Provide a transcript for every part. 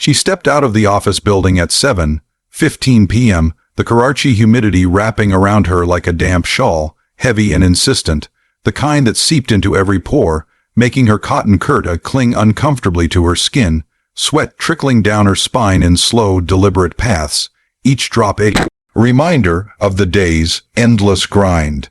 She stepped out of the office building at 7:15 p.m., the Karachi humidity wrapping around her like a damp shawl, heavy and insistent, the kind that seeped into every pore, making her cotton kurta cling uncomfortably to her skin, sweat trickling down her spine in slow, deliberate paths, each drop a reminder of the day's endless grind.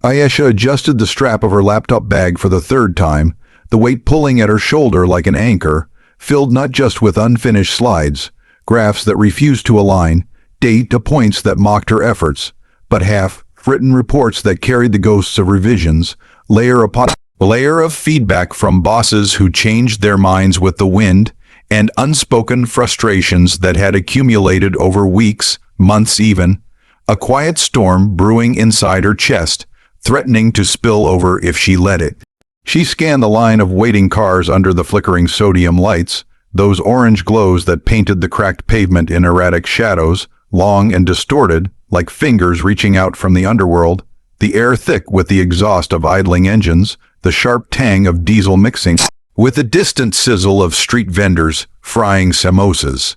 Ayesha adjusted the strap of her laptop bag for the third time, the weight pulling at her shoulder like an anchor, filled not just with unfinished slides, graphs that refused to align, data points that mocked her efforts, but half-written reports that carried the ghosts of revisions, layer upon layer of feedback from bosses who changed their minds with the wind, and unspoken frustrations that had accumulated over weeks, months even, a quiet storm brewing inside her chest, threatening to spill over if she let it. She scanned the line of waiting cars under the flickering sodium lights, those orange glows that painted the cracked pavement in erratic shadows, long and distorted, like fingers reaching out from the underworld, the air thick with the exhaust of idling engines, the sharp tang of diesel mixing with the distant sizzle of street vendors frying samosas,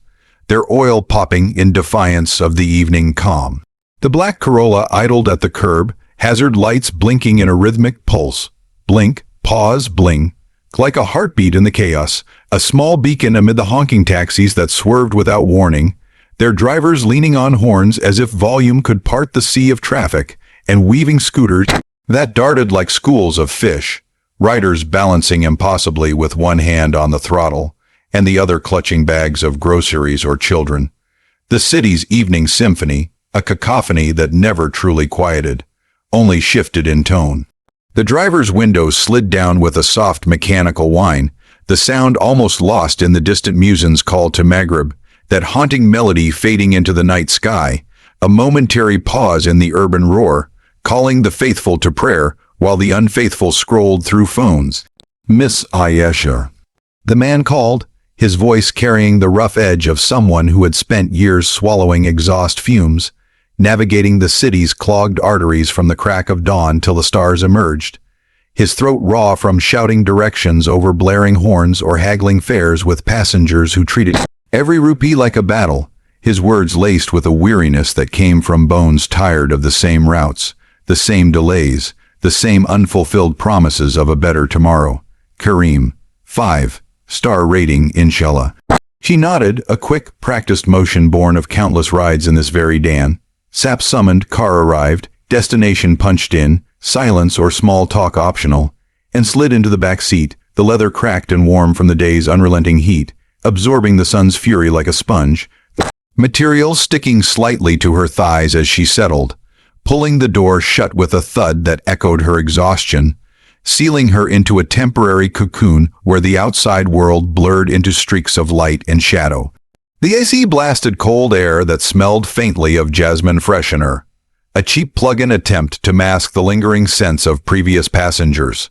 their oil popping in defiance of the evening calm. The black Corolla idled at the curb, hazard lights blinking in a rhythmic pulse. Blink, pause, bling. Like a heartbeat in the chaos, a small beacon amid the honking taxis that swerved without warning, their drivers leaning on horns as if volume could part the sea of traffic, and weaving scooters that darted like schools of fish, riders balancing impossibly with one hand on the throttle, and the other clutching bags of groceries or children. The city's evening symphony, a cacophony that never truly quieted, only shifted in tone. The driver's windows slid down with a soft mechanical whine, the sound almost lost in the distant musician's call to Maghrib, that haunting melody fading into the night sky, a momentary pause in the urban roar, calling the faithful to prayer while the unfaithful scrolled through phones. Miss Ayesha. The man called, his voice carrying the rough edge of someone who had spent years swallowing exhaust fumes, navigating the city's clogged arteries from the crack of dawn till the stars emerged, his throat raw from shouting directions over blaring horns or haggling fares with passengers who treated every rupee like a battle, his words laced with a weariness that came from bones tired of the same routes, the same delays, the same unfulfilled promises of a better tomorrow. Kareem, 5-star rating, inshallah. She nodded, a quick, practiced motion born of countless rides in this very Dan. SAP summoned, car arrived, destination punched in, silence or small talk optional, and slid into the back seat, the leather cracked and warm from the day's unrelenting heat, absorbing the sun's fury like a sponge, material sticking slightly to her thighs as she settled, pulling the door shut with a thud that echoed her exhaustion, sealing her into a temporary cocoon where the outside world blurred into streaks of light and shadow. The AC blasted cold air that smelled faintly of jasmine freshener, a cheap plug-in attempt to mask the lingering sense of previous passengers.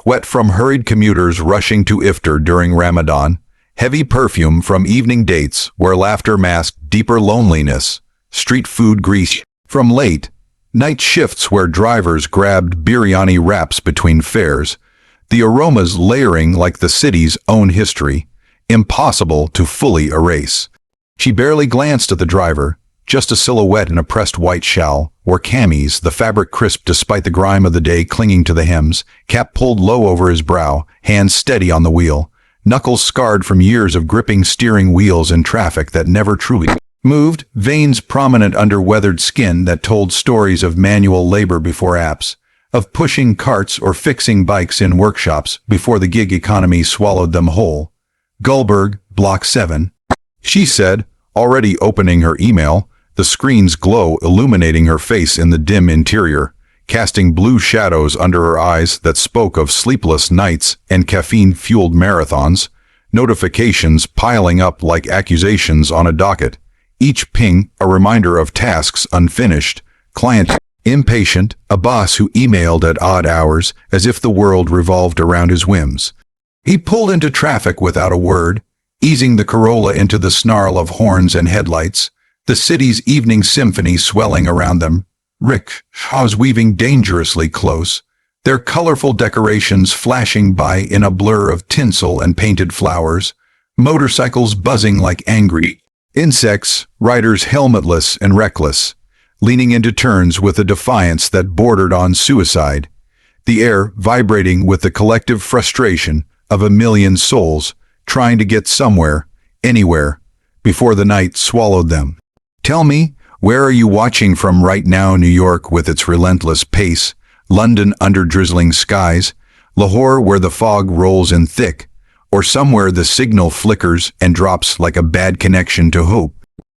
Wet from hurried commuters rushing to iftar during Ramadan, heavy perfume from evening dates where laughter masked deeper loneliness, street food grease from late night shifts where drivers grabbed biryani wraps between fares, the aromas layering like the city's own history, impossible to fully erase. She barely glanced at the driver, just a silhouette in a pressed white shawl, or camis, the fabric crisp despite the grime of the day clinging to the hems, cap pulled low over his brow, hands steady on the wheel, knuckles scarred from years of gripping steering wheels in traffic that never truly moved, veins prominent under weathered skin that told stories of manual labor before apps, of pushing carts or fixing bikes in workshops before the gig economy swallowed them whole. Gullberg, Block 7. She said, already opening her email, the screen's glow illuminating her face in the dim interior, casting blue shadows under her eyes that spoke of sleepless nights and caffeine-fueled marathons, notifications piling up like accusations on a docket, each ping a reminder of tasks unfinished, client impatient, a boss who emailed at odd hours as if the world revolved around his whims. He pulled into traffic without a word, easing the Corolla into the snarl of horns and headlights, the city's evening symphony swelling around them, rickshaws weaving dangerously close, their colorful decorations flashing by in a blur of tinsel and painted flowers, Motorcycles buzzing like angry insects, riders helmetless and reckless, leaning into turns with a defiance that bordered on suicide. The air vibrating with the collective frustration of a million souls trying to get somewhere, anywhere, before the night swallowed them. Tell me, where are you watching from right now? New York with its relentless pace, London under drizzling skies, Lahore where the fog rolls in thick, or somewhere the signal flickers and drops like a bad connection to hope.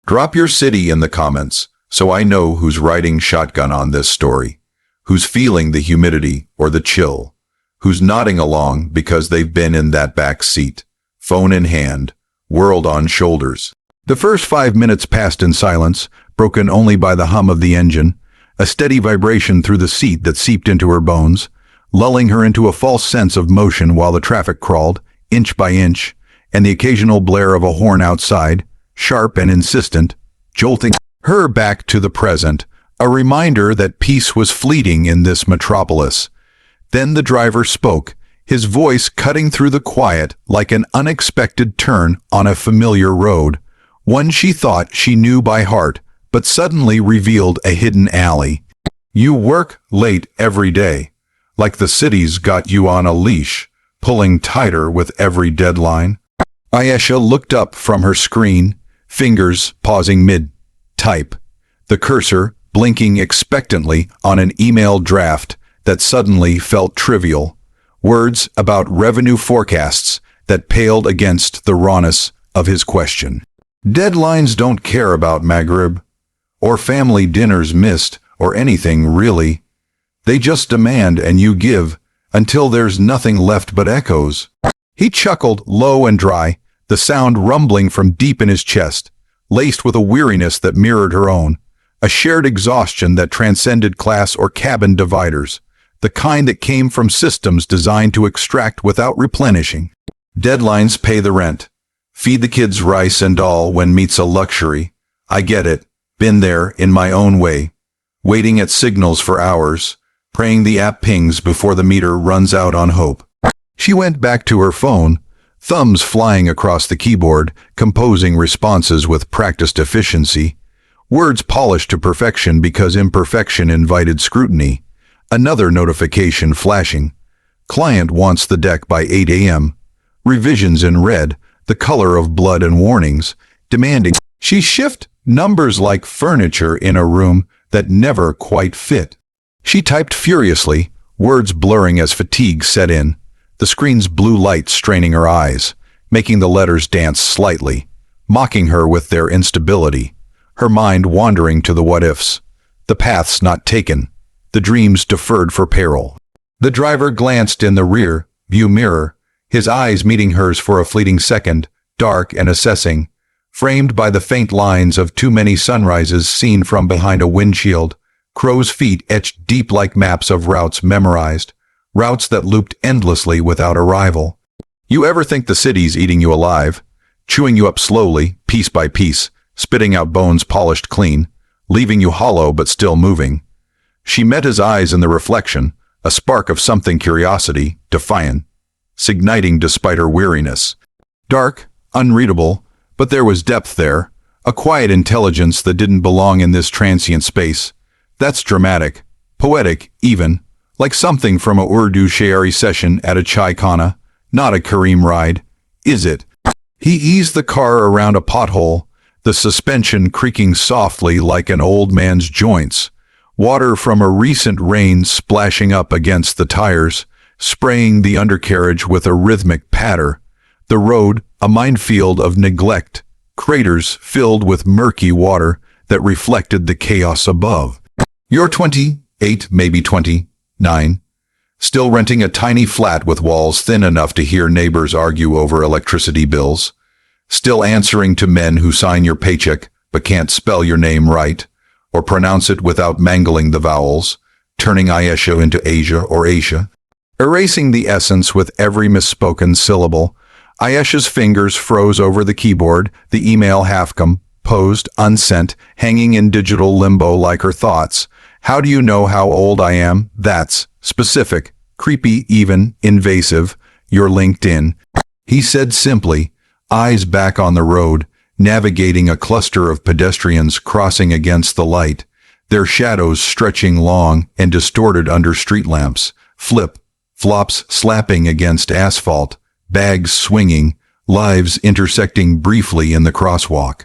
Drop your city in the comments so I know who's riding shotgun on this story, who's feeling the humidity or the chill, who's nodding along because they've been in that back seat, phone in hand, world on shoulders. The first 5 minutes passed in silence, broken only by the hum of the engine, a steady vibration through the seat that seeped into her bones, lulling her into a false sense of motion while the traffic crawled, inch by inch, and the occasional blare of a horn outside, sharp and insistent, jolting her back to the present, a reminder that peace was fleeting in this metropolis. Then the driver spoke, his voice cutting through the quiet like an unexpected turn on a familiar road, one she thought she knew by heart, but suddenly revealed a hidden alley. You work late every day, like the city's got you on a leash, pulling tighter with every deadline. Ayesha looked up from her screen, fingers pausing mid-type, the cursor blinking expectantly on an email draft that suddenly felt trivial, words about revenue forecasts that paled against the rawness of his question. Deadlines don't care about Maghrib, or family dinners missed, or anything really. They just demand and you give, until there's nothing left but echoes. He chuckled low and dry, the sound rumbling from deep in his chest, laced with a weariness that mirrored her own, a shared exhaustion that transcended class or cabin dividers, the kind that came from systems designed to extract without replenishing. Deadlines pay the rent. Feed the kids rice and all when meat's a luxury. I get it. Been there in my own way. Waiting at signals for hours, praying the app pings before the meter runs out on hope. She went back to her phone, thumbs flying across the keyboard, composing responses with practiced efficiency, words polished to perfection because imperfection invited scrutiny. Another notification flashing. Client wants the deck by 8 a.m. Revisions in red, the color of blood and warnings, demanding she shift numbers like furniture in a room that never quite fit. She typed furiously, words blurring as fatigue set in, the screen's blue light straining her eyes, making the letters dance slightly, mocking her with their instability, her mind wandering to the what-ifs, the paths not taken, the dreams deferred for peril. The driver glanced in the rear view mirror, his eyes meeting hers for a fleeting second, dark and assessing, framed by the faint lines of too many sunrises seen from behind a windshield, crow's feet etched deep like maps of routes memorized, routes that looped endlessly without arrival. You ever think the city's eating you alive, chewing you up slowly, piece by piece, spitting out bones polished clean, leaving you hollow but still moving? She met his eyes in the reflection, a spark of something curiosity, defiant, igniting despite her weariness. Dark, unreadable, but there was depth there, a quiet intelligence that didn't belong in this transient space. That's dramatic, poetic even, like something from a Urdu Shairi session at a chai khana, not a Kareem ride, is it? He eased the car around a pothole, the suspension creaking softly like an old man's joints, water from a recent rain splashing up against the tires, spraying the undercarriage with a rhythmic patter, the road a minefield of neglect, craters filled with murky water that reflected the chaos above. You're 28, maybe 29, still renting a tiny flat with walls thin enough to hear neighbors argue over electricity bills, still answering to men who sign your paycheck but can't spell your name right, or pronounce it without mangling the vowels, turning Ayesha into Asia or Asia. Erasing the essence with every misspoken syllable, Ayesha's fingers froze over the keyboard, the email half-composed, unsent, hanging in digital limbo like her thoughts. How do you know how old I am? That's specific, creepy even, invasive. You're LinkedIn. He said simply, eyes back on the road, navigating a cluster of pedestrians crossing against the light, their shadows stretching long and distorted under street lamps, flops slapping against asphalt, bags swinging, lives intersecting briefly in the crosswalk.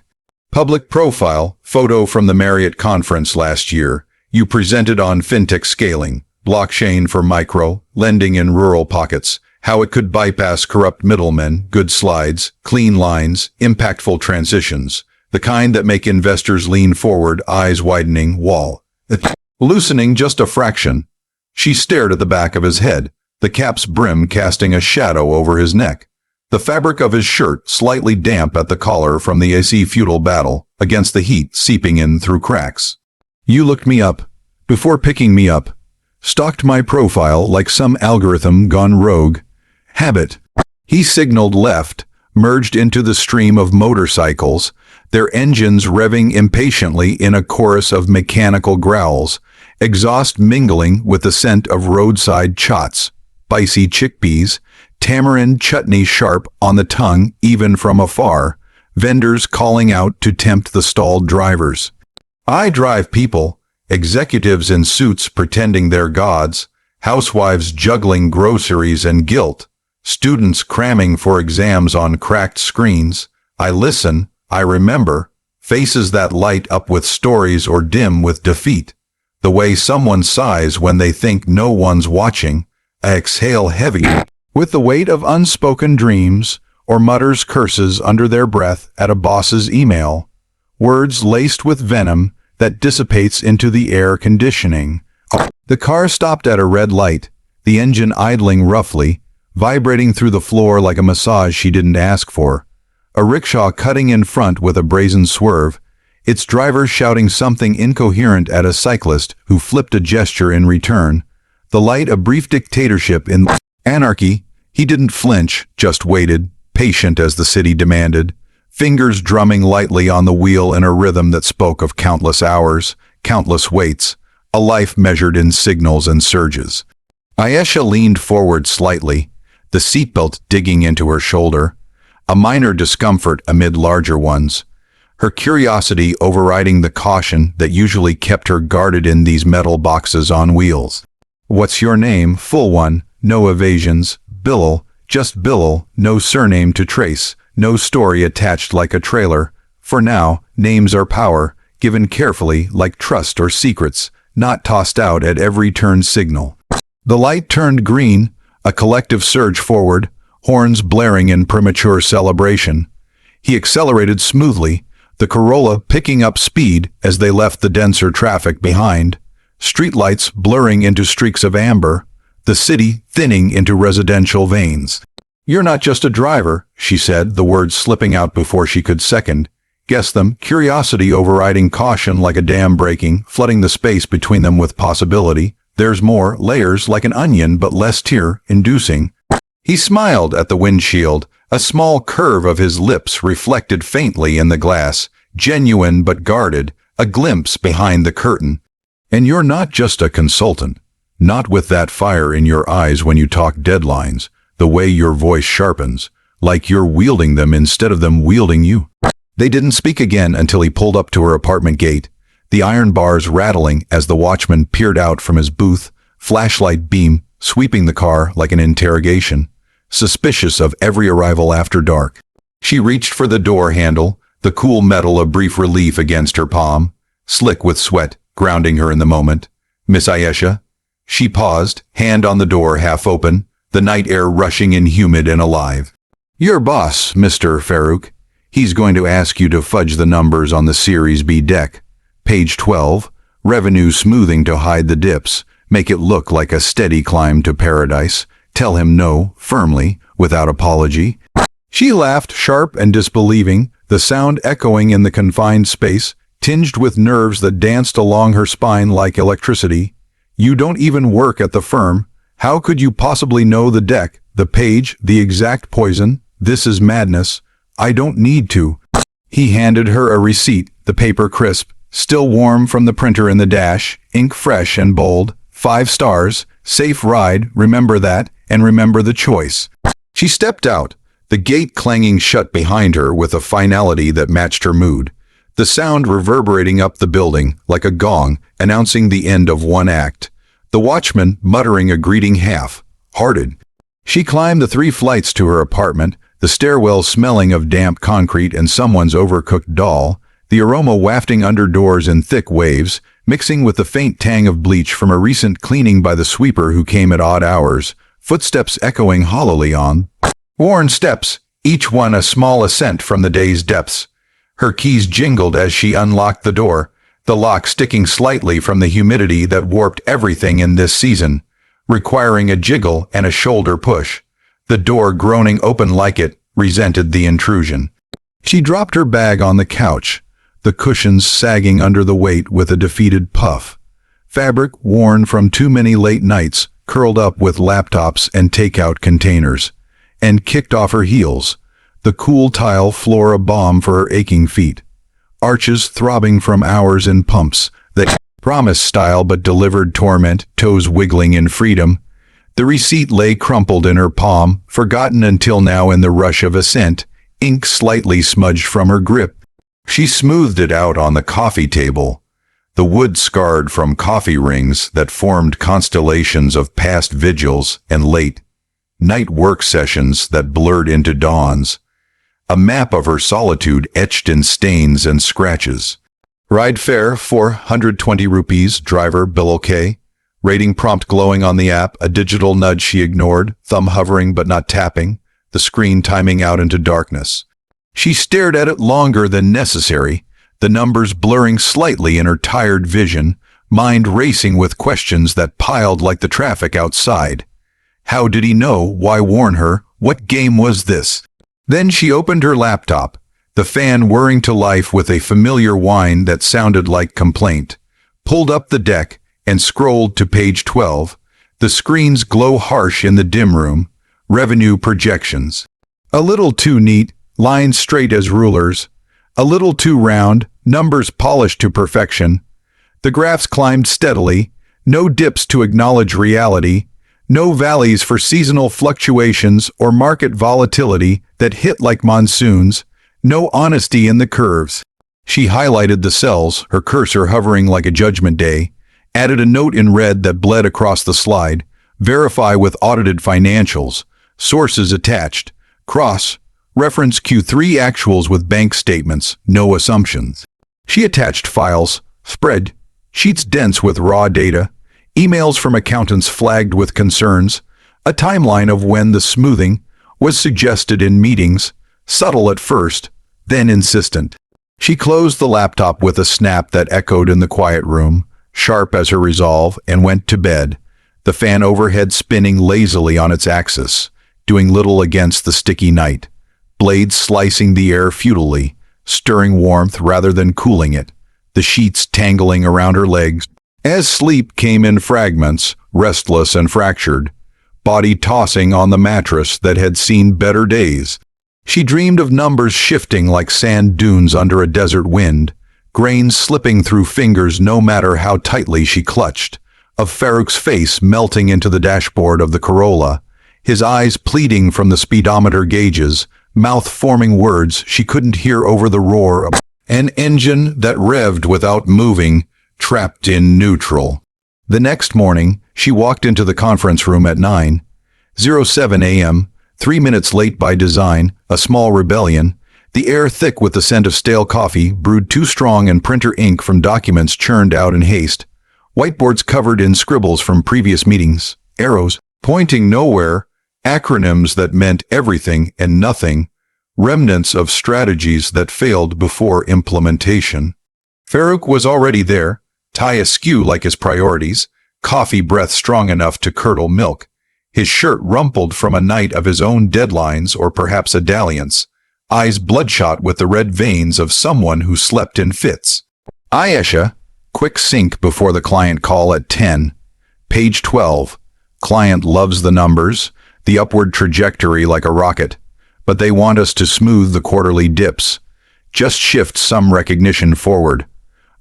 Public profile, photo from the Marriott conference last year. You presented on fintech scaling, blockchain for micro, lending in rural pockets, how it could bypass corrupt middlemen, good slides, clean lines, impactful transitions, the kind that make investors lean forward, eyes widening, wall loosening just a fraction. She stared at the back of his head, the cap's brim casting a shadow over his neck. The fabric of his shirt slightly damp at the collar from the AC futile battle against the heat seeping in through cracks. You looked me up. Before picking me up. Stalked my profile like some algorithm gone rogue. Habit. He signaled left, merged into the stream of motorcycles, their engines revving impatiently in a chorus of mechanical growls, exhaust mingling with the scent of roadside chots, spicy chickpeas, tamarind chutney sharp on the tongue even from afar, vendors calling out to tempt the stalled drivers. I drive people, executives in suits pretending they're gods, housewives juggling groceries and guilt, students cramming for exams on cracked screens. I listen, I remember, faces that light up with stories or dim with defeat. The way someone sighs when they think no one's watching. I exhale heavy with the weight of unspoken dreams, or mutters curses under their breath at a boss's email. Words laced with venom that dissipates into the air conditioning. The car stopped at a red light, the engine idling roughly, vibrating through the floor like a massage she didn't ask for. A rickshaw cutting in front with a brazen swerve, its driver shouting something incoherent at a cyclist who flipped a gesture in return. The light a brief dictatorship in anarchy. He didn't flinch, just waited, patient as the city demanded, fingers drumming lightly on the wheel in a rhythm that spoke of countless hours, countless waits, a life measured in signals and surges. Ayesha leaned forward slightly, the seatbelt digging into her shoulder, a minor discomfort amid larger ones, her curiosity overriding the caution that usually kept her guarded in these metal boxes on wheels. What's your name? Full one, no evasions. Billal, just Billal, no surname to trace, no story attached like a trailer. For now, names are power, given carefully like trust or secrets, not tossed out at every turn signal. The light turned green, a collective surge forward, horns blaring in premature celebration. He accelerated smoothly, the Corolla picking up speed as they left the denser traffic behind, streetlights blurring into streaks of amber, the city thinning into residential veins. You're not just a driver, she said, the words slipping out before she could second. Guess them, curiosity overriding caution like a dam breaking, flooding the space between them with possibility. There's more, layers like an onion but less tear-inducing. He smiled at the windshield, a small curve of his lips reflected faintly in the glass, genuine but guarded, a glimpse behind the curtain. And you're not just a consultant. Not with that fire in your eyes when you talk deadlines, the way your voice sharpens, like you're wielding them instead of them wielding you. They didn't speak again until he pulled up to her apartment gate, the iron bars rattling as the watchman peered out from his booth, flashlight beam sweeping the car like an interrogation, suspicious of every arrival after dark. She reached for the door handle, the cool metal a brief relief against her palm, slick with sweat, grounding her in the moment. Miss Ayesha? She paused, hand on the door half open, the night air rushing in humid and alive. Your boss, Mr. Farouk. He's going to ask you to fudge the numbers on the Series B deck. Page 12, revenue smoothing to hide the dips, make it look like a steady climb to paradise. Tell him no, firmly, without apology. She laughed, sharp and disbelieving, the sound echoing in the confined space, tinged with nerves that danced along her spine like electricity. You don't even work at the firm. How could you possibly know the deck, the page, the exact poison? This is madness. I don't need to. He handed her a receipt, the paper crisp, still warm from the printer in the dash, ink fresh and bold, 5 stars, safe ride, remember that, and remember the choice. She stepped out, the gate clanging shut behind her with a finality that matched her mood, the sound reverberating up the building like a gong announcing the end of one act, the watchman muttering a greeting half-hearted. She climbed the 3 flights to her apartment, the stairwell smelling of damp concrete and someone's overcooked doll, the aroma wafting under doors in thick waves, mixing with the faint tang of bleach from a recent cleaning by the sweeper who came at odd hours, footsteps echoing hollowly on worn steps, each one a small ascent from the day's depths. Her keys jingled as she unlocked the door, the lock sticking slightly from the humidity that warped everything in this season, requiring a jiggle and a shoulder push. The door groaning open like it resented the intrusion. She dropped her bag on the couch, the cushions sagging under the weight with a defeated puff. Fabric worn from too many late nights curled up with laptops and takeout containers, and kicked off her heels, the cool tile floor a balm for her aching feet. Arches throbbing from hours in pumps that promised style but delivered torment, toes wiggling in freedom. The receipt lay crumpled in her palm, forgotten until now in the rush of ascent, ink slightly smudged from her grip. She smoothed it out on the coffee table, the wood scarred from coffee rings that formed constellations of past vigils and late night work sessions that blurred into dawns. A map of her solitude etched in stains and scratches. Ride fare 420 rupees, driver bill okay. Rating prompt glowing on the app, a digital nudge she ignored, thumb hovering but not tapping, the screen timing out into darkness. She stared at it longer than necessary, the numbers blurring slightly in her tired vision, mind racing with questions that piled like the traffic outside. How did he know? Why warn her? What game was this? Then she opened her laptop, the fan whirring to life with a familiar whine that sounded like complaint, pulled up the deck, and scrolled to page 12. The screens glow harsh in the dim room. Revenue projections. A little too neat, lines straight as rulers. A little too round, numbers polished to perfection. The graphs climbed steadily, no dips to acknowledge reality, no valleys for seasonal fluctuations or market volatility that hit like monsoons, no honesty in the curves. She highlighted the cells, her cursor hovering like a judgment day, added a note in red that bled across the slide, verify with audited financials, sources attached, cross, reference Q3 actuals with bank statements, no assumptions. She attached files, spread, sheets dense with raw data, emails from accountants flagged with concerns, a timeline of when the smoothing was suggested in meetings, subtle at first, then insistent. She closed the laptop with a snap that echoed in the quiet room, sharp as her resolve, and went to bed, the fan overhead spinning lazily on its axis, doing little against the sticky night, blades slicing the air futilely, stirring warmth rather than cooling it, the sheets tangling around her legs, as sleep came in fragments, restless and fractured, body tossing on the mattress that had seen better days. She dreamed of numbers shifting like sand dunes under a desert wind, grains slipping through fingers no matter how tightly she clutched, of Farouk's face melting into the dashboard of the Corolla, his eyes pleading from the speedometer gauges, mouth forming words she couldn't hear over the roar of an engine that revved without moving, trapped in neutral. The next morning, she walked into the conference room at 9:07 a.m., 3 minutes late by design, a small rebellion, the air thick with the scent of stale coffee brewed too strong and printer ink from documents churned out in haste, whiteboards covered in scribbles from previous meetings, arrows pointing nowhere, acronyms that meant everything and nothing, remnants of strategies that failed before implementation. Farouk was already there, tie askew like his priorities, coffee breath strong enough to curdle milk, his shirt rumpled from a night of his own deadlines or perhaps a dalliance, eyes bloodshot with the red veins of someone who slept in fits. Ayesha, quick sync before the client call at 10. Page 12. Client loves the numbers, the upward trajectory like a rocket, but they want us to smooth the quarterly dips. Just shift some recognition forward.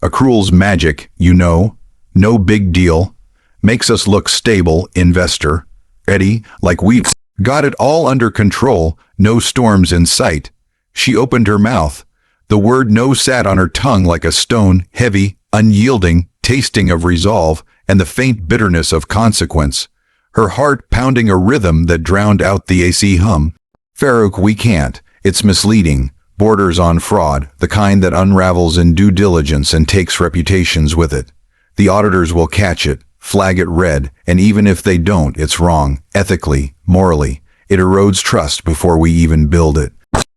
Accruals magic, you know, no big deal. Makes us look stable, investor. Ready, like we Got it all under control, no storms in sight. She opened her mouth. The word no sat on her tongue like a stone, heavy, unyielding, tasting of resolve and the faint bitterness of consequence. Her heart pounding a rhythm that drowned out the AC hum. Farouk, we can't. It's misleading. Borders on fraud, the kind that unravels in due diligence and takes reputations with it. The auditors will catch it, flag it red, and even if they don't, it's wrong, ethically, morally. It erodes trust before we even build it.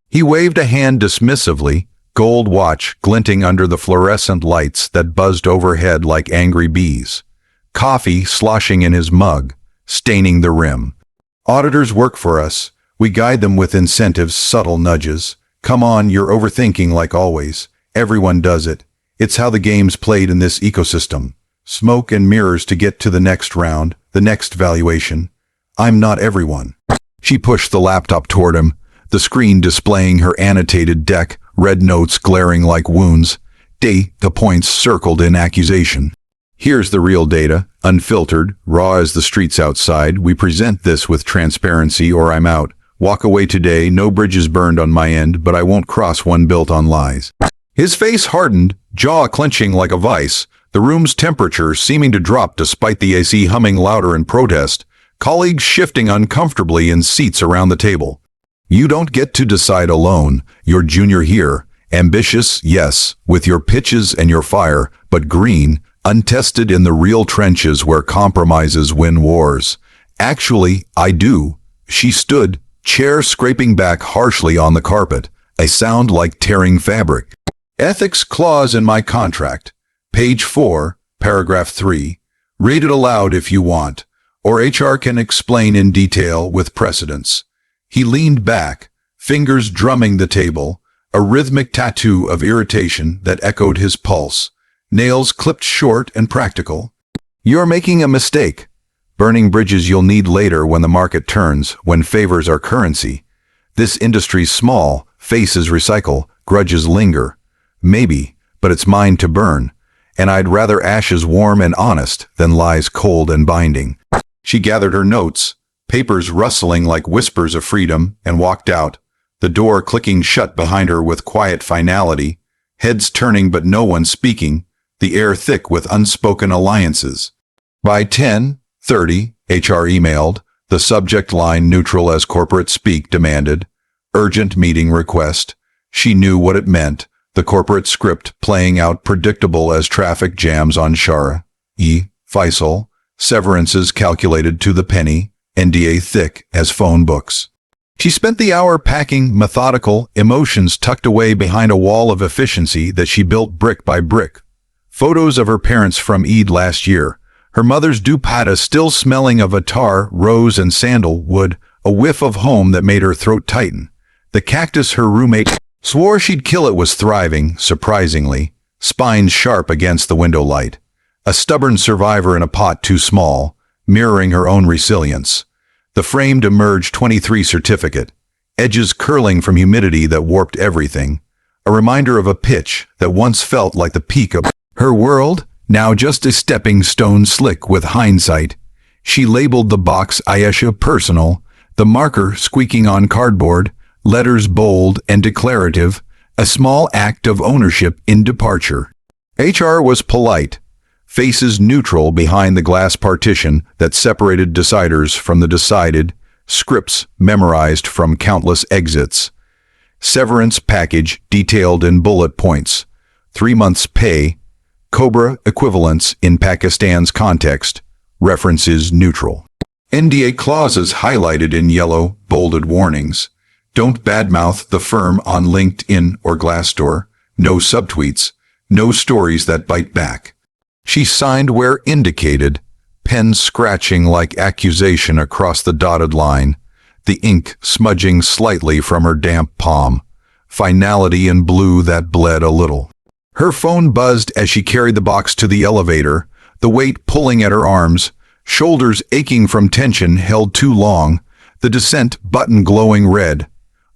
He waved a hand dismissively, gold watch glinting under the fluorescent lights that buzzed overhead like angry bees. Coffee sloshing in his mug, staining the rim. Auditors work for us. We guide them with incentives, subtle nudges. Come on, you're overthinking like always. Everyone does it. It's how the game's played in this ecosystem. Smoke and mirrors to get to the next round, the next valuation. I'm not everyone. She pushed the laptop toward him, the screen displaying her annotated deck, red notes glaring like wounds, data points circled in accusation. Here's the real data, unfiltered, raw as the streets outside. We present this with transparency or I'm out. Walk away today, no bridges burned on my end, but I won't cross one built on lies. His face hardened, jaw clenching like a vice, the room's temperature seeming to drop despite the AC humming louder in protest, colleagues shifting uncomfortably in seats around the table. You don't get to decide alone. You're junior here. Ambitious, yes, with your pitches and your fire, but green, untested in the real trenches where compromises win wars. Actually, I do. She stood, chair scraping back harshly on the carpet, a sound like tearing fabric. Ethics clause in my contract. Page 4, paragraph 3. Read it aloud if you want, or HR can explain in detail with precedence. He leaned back, fingers drumming the table, a rhythmic tattoo of irritation that echoed his pulse, nails clipped short and practical. You're making a mistake. Burning bridges you'll need later when the market turns, when favors are currency. This industry's small, faces recycle, grudges linger. Maybe, but it's mine to burn. And I'd rather ashes warm and honest than lies cold and binding. She gathered her notes, papers rustling like whispers of freedom, and walked out, the door clicking shut behind her with quiet finality, heads turning but no one speaking, the air thick with unspoken alliances. By 10:30, HR emailed, the subject line neutral as corporate speak demanded, urgent meeting request. She knew what it meant, the corporate script playing out predictable as traffic jams on Shara. Faisal, severances calculated to the penny, NDA thick as phone books. She spent the hour packing, methodical, emotions tucked away behind a wall of efficiency that she built brick by brick. Photos of her parents from Eid last year, her mother's dupatta still smelling of attar, rose, and sandalwood, a whiff of home that made her throat tighten. The cactus her roommate swore she'd kill it was thriving, surprisingly, spines sharp against the window light. A stubborn survivor in a pot too small, mirroring her own resilience. The framed Emerge 23 certificate, edges curling from humidity that warped everything. A reminder of a pitch that once felt like the peak of her world, now just a stepping stone slick with hindsight. She labeled the box Ayesha Personal, the marker squeaking on cardboard, letters bold and declarative, a small act of ownership in departure. HR was polite, faces neutral behind the glass partition that separated deciders from the decided, scripts memorized from countless exits. Severance package detailed in bullet points. 3 months pay, Cobra equivalents in Pakistan's context, references neutral. NDA clauses highlighted in yellow, bolded warnings. Don't badmouth the firm on LinkedIn or Glassdoor. No subtweets. No stories that bite back. She signed where indicated, pen scratching like accusation across the dotted line, the ink smudging slightly from her damp palm, finality in blue that bled a little. Her phone buzzed as she carried the box to the elevator, the weight pulling at her arms, shoulders aching from tension held too long, the descent button glowing red.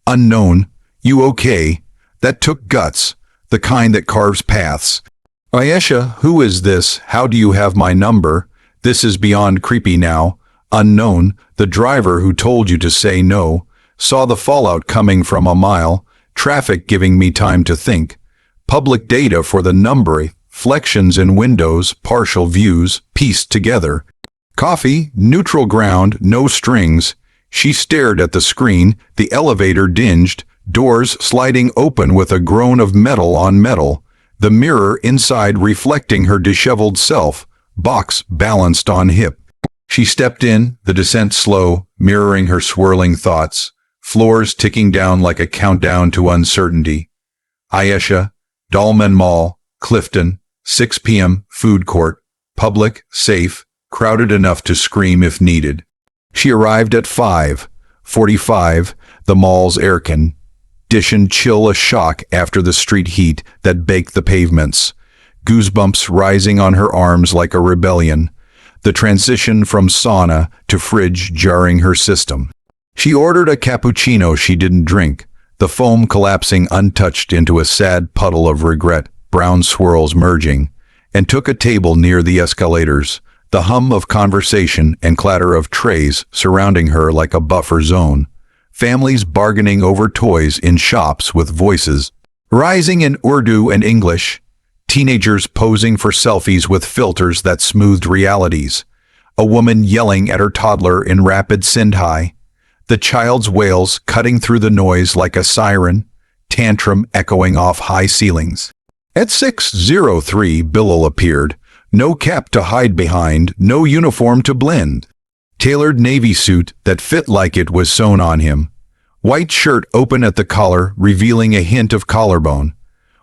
Unknown, you okay? That took guts, the kind that carves paths. Ayesha, who is this? How do you have my number? This is beyond creepy now. Unknown, the driver who told you to say no, saw the fallout coming from a mile, traffic giving me time to think, public data for the number, flections in windows, partial views, pieced together. Coffee, neutral ground, no strings. She stared at the screen, the elevator dinged, doors sliding open with a groan of metal on metal, the mirror inside reflecting her disheveled self, box balanced on hip. She stepped in, the descent slow, mirroring her swirling thoughts, floors ticking down like a countdown to uncertainty. Ayesha, Dolmen Mall, Clifton, 6 p.m., food court, public, safe, crowded enough to scream if needed. She arrived at 5:45, the mall's aircon, dishing chill a shock after the street heat that baked the pavements, goosebumps rising on her arms like a rebellion, the transition from sauna to fridge jarring her system. She ordered a cappuccino she didn't drink, the foam collapsing untouched into a sad puddle of regret, brown swirls merging, and took a table near the escalators, the hum of conversation and clatter of trays surrounding her like a buffer zone. Families bargaining over toys in shops with voices rising in Urdu and English, teenagers posing for selfies with filters that smoothed realities, a woman yelling at her toddler in rapid Sindhi, the child's wails cutting through the noise like a siren, tantrum echoing off high ceilings. At 6:03, Bilal appeared, no cap to hide behind, no uniform to blend. Tailored navy suit that fit like it was sewn on him. White shirt open at the collar, revealing a hint of collarbone.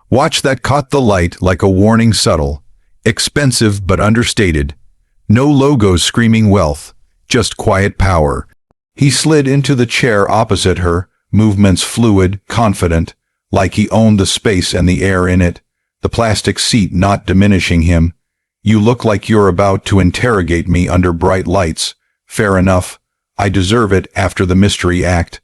Watch that caught the light like a warning subtle. Expensive but understated. No logos screaming wealth, just quiet power. He slid into the chair opposite her, movements fluid, confident, like he owned the space and the air in it, the plastic seat not diminishing him. You look like you're about to interrogate me under bright lights. Fair enough. I deserve it after the mystery act.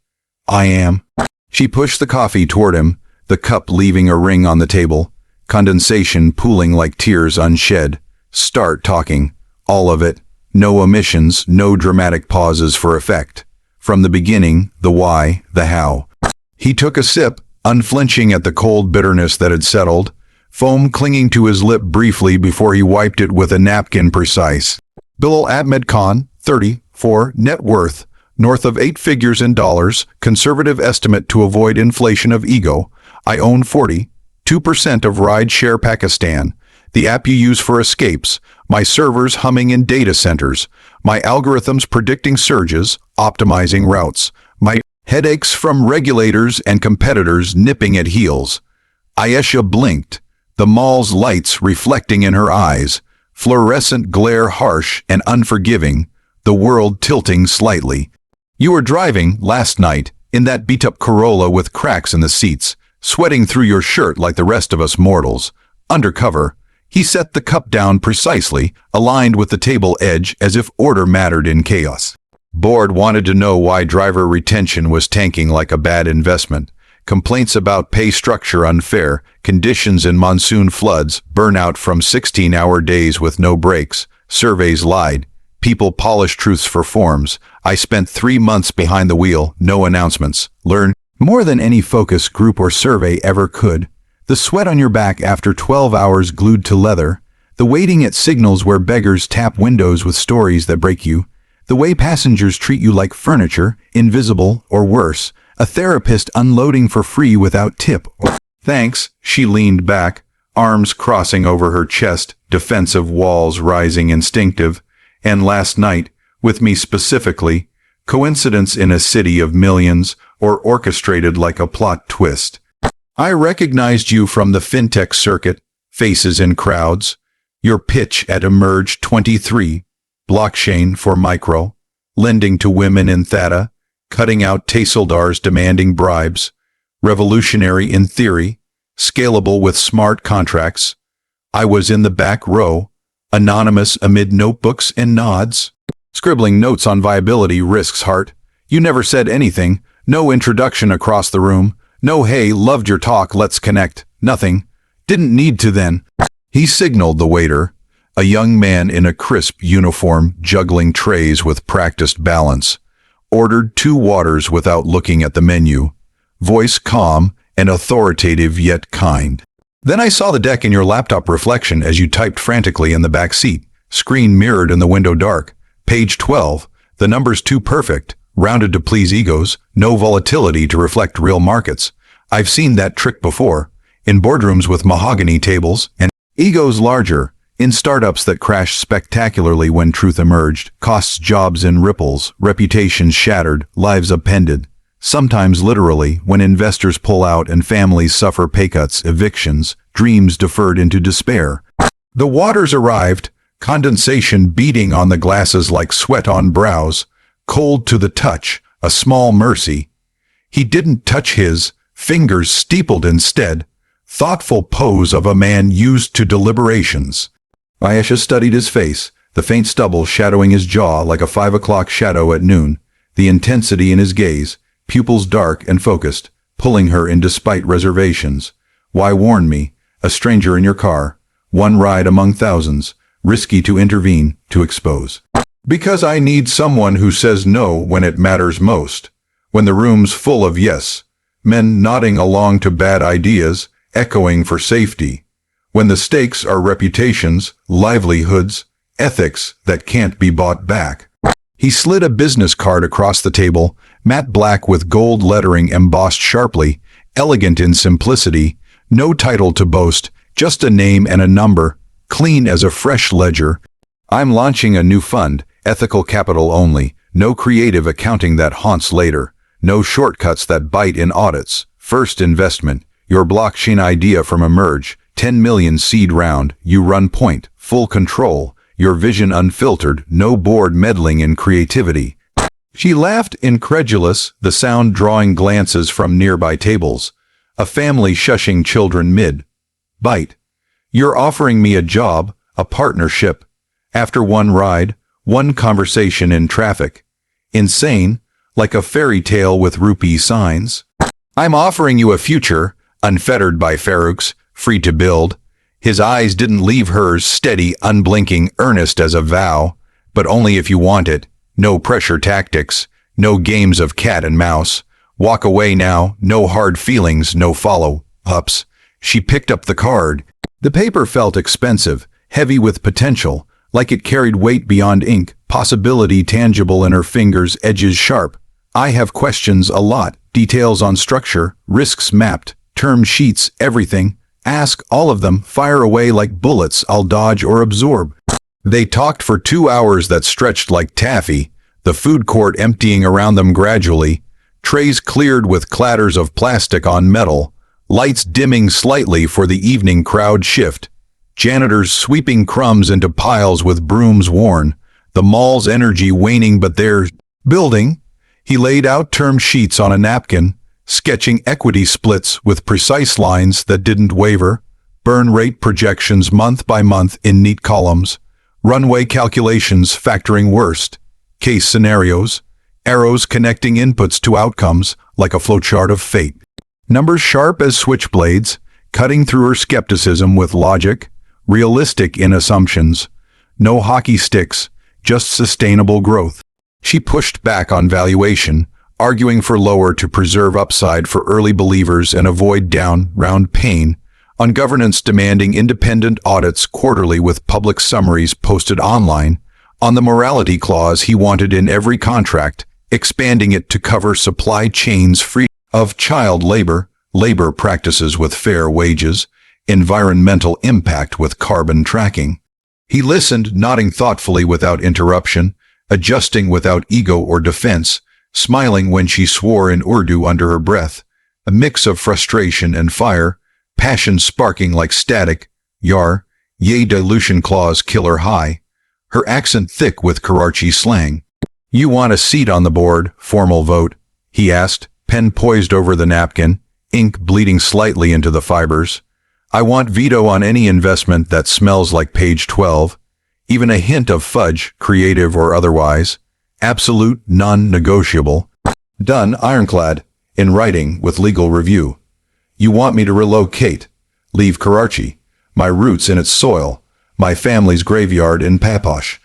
I am. She pushed the coffee toward him, the cup leaving a ring on the table, condensation pooling like tears unshed. Start talking. All of it. No omissions, no dramatic pauses for effect. From the beginning, the why, the how. He took a sip, unflinching at the cold bitterness that had settled, foam clinging to his lip briefly before he wiped it with a napkin precise. Bilal Ahmed Khan, 34, net worth, north of 8 figures in dollars, conservative estimate to avoid inflation of ego. I own 42% of Ride Share Pakistan, the app you use for escapes, my servers humming in data centers, my algorithms predicting surges, optimizing routes, my headaches from regulators and competitors nipping at heels. Ayesha blinked, the mall's lights reflecting in her eyes, fluorescent glare harsh and unforgiving, the world tilting slightly. You were driving, last night, in that beat-up Corolla with cracks in the seats, sweating through your shirt like the rest of us mortals. Undercover, he set the cup down precisely, aligned with the table edge as if order mattered in chaos. Board wanted to know why driver retention was tanking like a bad investment. Complaints about pay structure unfair, conditions in monsoon floods, burnout from 16-hour days with no breaks. Surveys lied. People polished truths for forms. I spent 3 months behind the wheel, no announcements. Learn more than any focus group or survey ever could. The sweat on your back after 12 hours glued to leather. The waiting at signals where beggars tap windows with stories that break you. The way passengers treat you like furniture, invisible or worse. A therapist unloading for free without tip. Thanks, she leaned back, arms crossing over her chest, defensive walls rising instinctive. And last night, with me specifically, coincidence in a city of millions, or orchestrated like a plot twist. I recognized you from the fintech circuit, faces in crowds. Your pitch at Emerge 23, blockchain for micro, lending to women in Theta, cutting out Tahsildars demanding bribes, revolutionary in theory, scalable with smart contracts. I was in the back row, anonymous amid notebooks and nods, scribbling notes on viability risks. Heart. You never said anything, no introduction across the room, no hey, loved your talk, let's connect, nothing. Didn't need to then. He signaled the waiter, A young man in a crisp uniform juggling trays with practiced balance. Ordered 2 waters without looking at the menu. Voice calm and authoritative yet kind. Then I saw the deck in your laptop reflection as you typed frantically in the back seat. Screen mirrored in the window dark. Page 12. The numbers too perfect. Rounded to please egos. No volatility to reflect real markets. I've seen that trick before. In boardrooms with mahogany tables and egos larger. In startups that crashed spectacularly when truth emerged. Costs jobs in ripples. Reputations shattered. Lives upended. Sometimes literally, when investors pull out and families suffer pay cuts, evictions, dreams deferred into despair. The waters arrived, condensation beating on the glasses like sweat on brows, cold to the touch, a small mercy. He didn't touch his, fingers steepled instead, thoughtful pose of a man used to deliberations. Ayesha studied his face, the faint stubble shadowing his jaw like a 5 o'clock shadow at noon, the intensity in his gaze, pupils dark and focused, pulling her in despite reservations. Why warn me, a stranger in your car, one ride among thousands, risky to intervene, to expose. Because I need someone who says no when it matters most, when the room's full of yes, men nodding along to bad ideas, echoing for safety, when the stakes are reputations, livelihoods, ethics that can't be bought back. He slid a business card across the table, matte black with gold lettering embossed sharply, elegant in simplicity, no title to boast, just a name and a number, clean as a fresh ledger. I'm launching a new fund, ethical capital only, no creative accounting that haunts later, no shortcuts that bite in audits. First investment, your blockchain idea from Emerge, 10 million seed round, you run point, full control, your vision unfiltered, no board meddling in creativity. She laughed incredulous, the sound drawing glances from nearby tables. A family shushing children mid-bite. You're offering me a job, a partnership. After one ride, one conversation in traffic. Insane, like a fairy tale with rupee signs. I'm offering you a future, unfettered by Farouk's, free to build. His eyes didn't leave hers, steady, unblinking, earnest as a vow. But only if you want it. No pressure tactics. No games of cat and mouse. Walk away now. No hard feelings. No follow-ups. She picked up the card. The paper felt expensive, heavy with potential, like it carried weight beyond ink, possibility tangible in her fingers, edges sharp. I have questions a lot. Details on structure, risks mapped, term sheets, everything. Ask all of them, fire away like bullets, I'll dodge or absorb. They talked for 2 hours that stretched like taffy, the food court emptying around them gradually, trays cleared with clatters of plastic on metal, lights dimming slightly for the evening crowd shift, janitors sweeping crumbs into piles with brooms worn, the mall's energy waning but theirs building. He laid out term sheets on a napkin, sketching equity splits with precise lines that didn't waver, burn rate projections month by month in neat columns, runway calculations factoring worst, case scenarios, arrows connecting inputs to outcomes like a flowchart of fate. Numbers sharp as switchblades, cutting through her skepticism with logic, realistic in assumptions. No hockey sticks, just sustainable growth. She pushed back on valuation, arguing for lower to preserve upside for early believers and avoid down-round pain, on governance demanding independent audits quarterly with public summaries posted online, on the morality clause he wanted in every contract, expanding it to cover supply chains free of child labor, labor practices with fair wages, environmental impact with carbon tracking. He listened, nodding thoughtfully without interruption, adjusting without ego or defense, smiling when she swore in Urdu under her breath, a mix of frustration and fire, passion sparking like static, yar, ye dilution clause killer high, her accent thick with Karachi slang. You want a seat on the board, formal vote, he asked, pen poised over the napkin, ink bleeding slightly into the fibers. I want veto on any investment that smells like page 12, even a hint of fudge, creative or otherwise. Absolute, non-negotiable. Done, ironclad, in writing with legal review. You want me to relocate, leave Karachi, my roots in its soil, my family's graveyard in Paposh.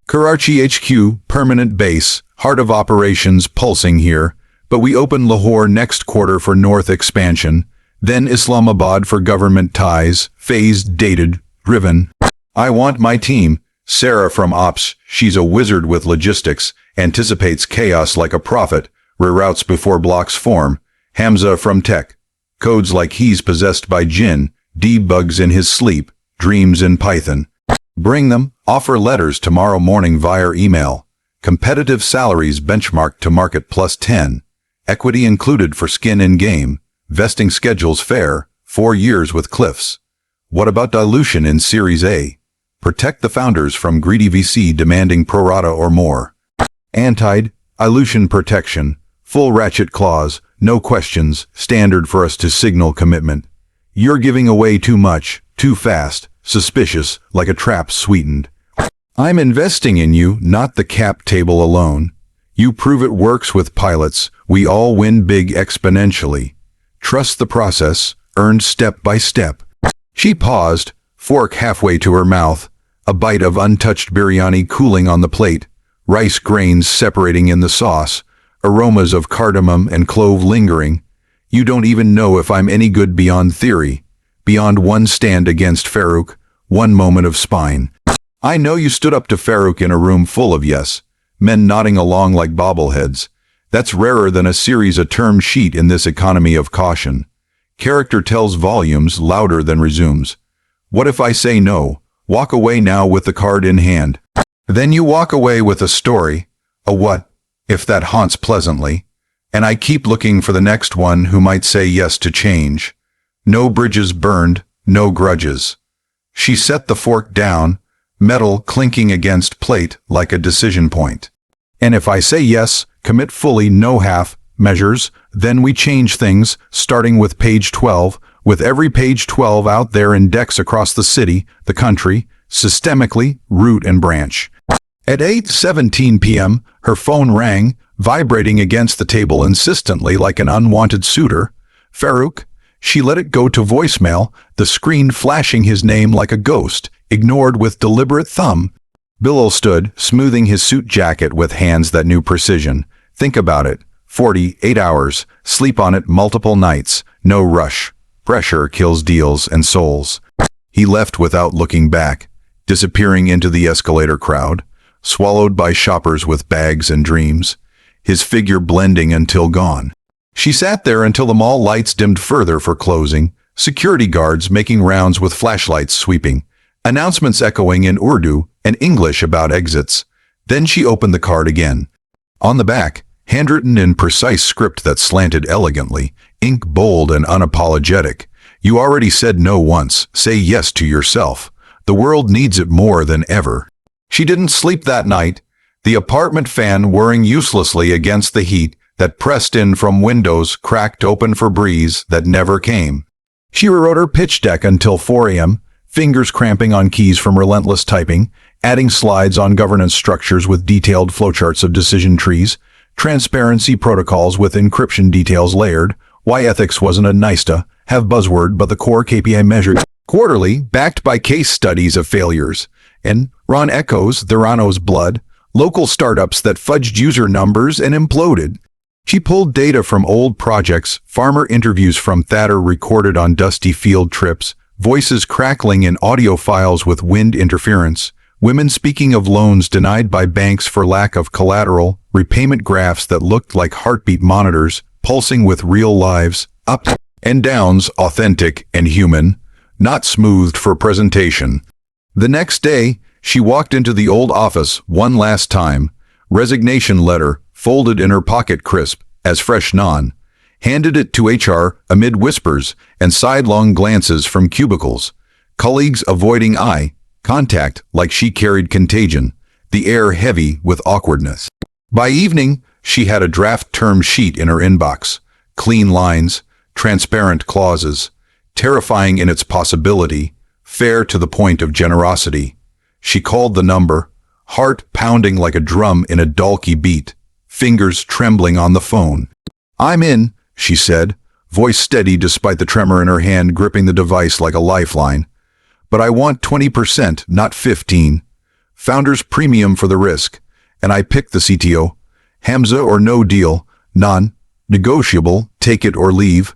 Karachi HQ, permanent base, heart of operations pulsing here, but we open Lahore next quarter for North expansion, then Islamabad for government ties, phased, dated, driven. I want my team. Sarah from Ops, she's a wizard with logistics, anticipates chaos like a prophet, reroutes before blocks form. Hamza from Tech, codes like he's possessed by jinn, debugs in his sleep, dreams in Python. Bring them, offer letters tomorrow morning via email. Competitive salaries benchmarked to market +10. Equity included for skin in game. Vesting schedules fair, 4 years with cliffs. What about dilution in Series A? Protect the founders from greedy VC demanding pro rata or more. Anti-dilution protection, full ratchet clause, no questions, standard for us to signal commitment. You're giving away too much, too fast, suspicious, like a trap sweetened. I'm investing in you, not the cap table alone. You prove it works with pilots, we all win big exponentially. Trust the process, earned step by step. She paused, fork halfway to her mouth, a bite of untouched biryani cooling on the plate, rice grains separating in the sauce, aromas of cardamom and clove lingering. You don't even know if I'm any good beyond theory, beyond one stand against Farouk, one moment of spine. I know you stood up to Farouk in a room full of yes, men nodding along like bobbleheads. That's rarer than a series a term sheet in this economy of caution. Character tells volumes louder than resumes. What if I say no? Walk away now with the card in hand. Then you walk away with a story, a what, if that haunts pleasantly, and I keep looking for the next one who might say yes to change. No bridges burned, no grudges. She set the fork down, metal clinking against plate like a decision point. And if I say yes, commit fully, no half measures, then we change things, starting with page 12, with every page 12 out there in decks across the city, the country, systemically, root and branch. At 8:17 p.m., her phone rang, vibrating against the table insistently like an unwanted suitor. Farouk. She let it go to voicemail, the screen flashing his name like a ghost, ignored with deliberate thumb. Bilal stood, smoothing his suit jacket with hands that knew precision. Think about it. 48 hours. Sleep on it multiple nights. No rush. Pressure kills deals and souls. He left without looking back, disappearing into the escalator crowd, swallowed by shoppers with bags and dreams, his figure blending until gone. She sat there until the mall lights dimmed further for closing, security guards making rounds with flashlights sweeping, announcements echoing in Urdu and English about exits. Then she opened the card again. On the back, handwritten in precise script that slanted elegantly, ink bold and unapologetic. You already said no once, say yes to yourself. The world needs it more than ever. She didn't sleep that night, the apartment fan whirring uselessly against the heat that pressed in from windows cracked open for breeze that never came. She rewrote her pitch deck until 4 a.m., fingers cramping on keys from relentless typing, adding slides on governance structures with detailed flowcharts of decision trees, transparency protocols with encryption details layered, why ethics wasn't a nice-to-have buzzword but the core KPI measured quarterly, backed by case studies of failures, and Ron echoes Theranos blood, local startups that fudged user numbers and imploded. She pulled data from old projects, farmer interviews from Thatter recorded on dusty field trips, voices crackling in audio files with wind interference, women speaking of loans denied by banks for lack of collateral, repayment graphs that looked like heartbeat monitors, pulsing with real lives, ups and downs, authentic and human, not smoothed for presentation. The next day, she walked into the old office one last time, resignation letter folded in her pocket crisp as fresh naan, handed it to HR amid whispers and sidelong glances from cubicles, colleagues avoiding eye contact like she carried contagion, the air heavy with awkwardness. By evening, she had a draft term sheet in her inbox, clean lines, transparent clauses, terrifying in its possibility, fair to the point of generosity. She called the number, heart pounding like a drum in a dalky beat, fingers trembling on the phone. "I'm in," she said, voice steady despite the tremor in her hand gripping the device like a lifeline. But I want 20%, not 15. Founder's premium for the risk. And I picked the CTO. Hamza or no deal. Non-negotiable, take it or leave.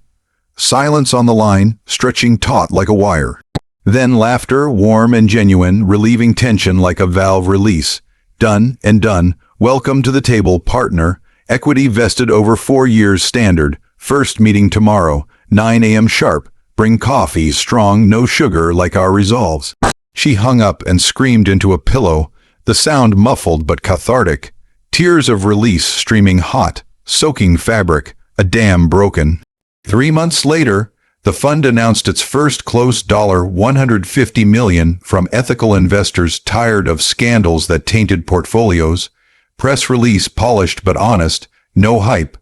Silence on the line, stretching taut like a wire. Then laughter, warm and genuine, relieving tension like a valve release. Done and done. Welcome to the table, partner. Equity vested over 4 years standard. First meeting tomorrow, 9 a.m. sharp. Bring coffee, strong, no sugar, like our resolves. She hung up and screamed into a pillow, the sound muffled but cathartic. Tears of release streaming hot, soaking fabric, a dam broken. 3 months later, the fund announced its first close $150 million from ethical investors tired of scandals that tainted portfolios. Press release polished but honest, no hype.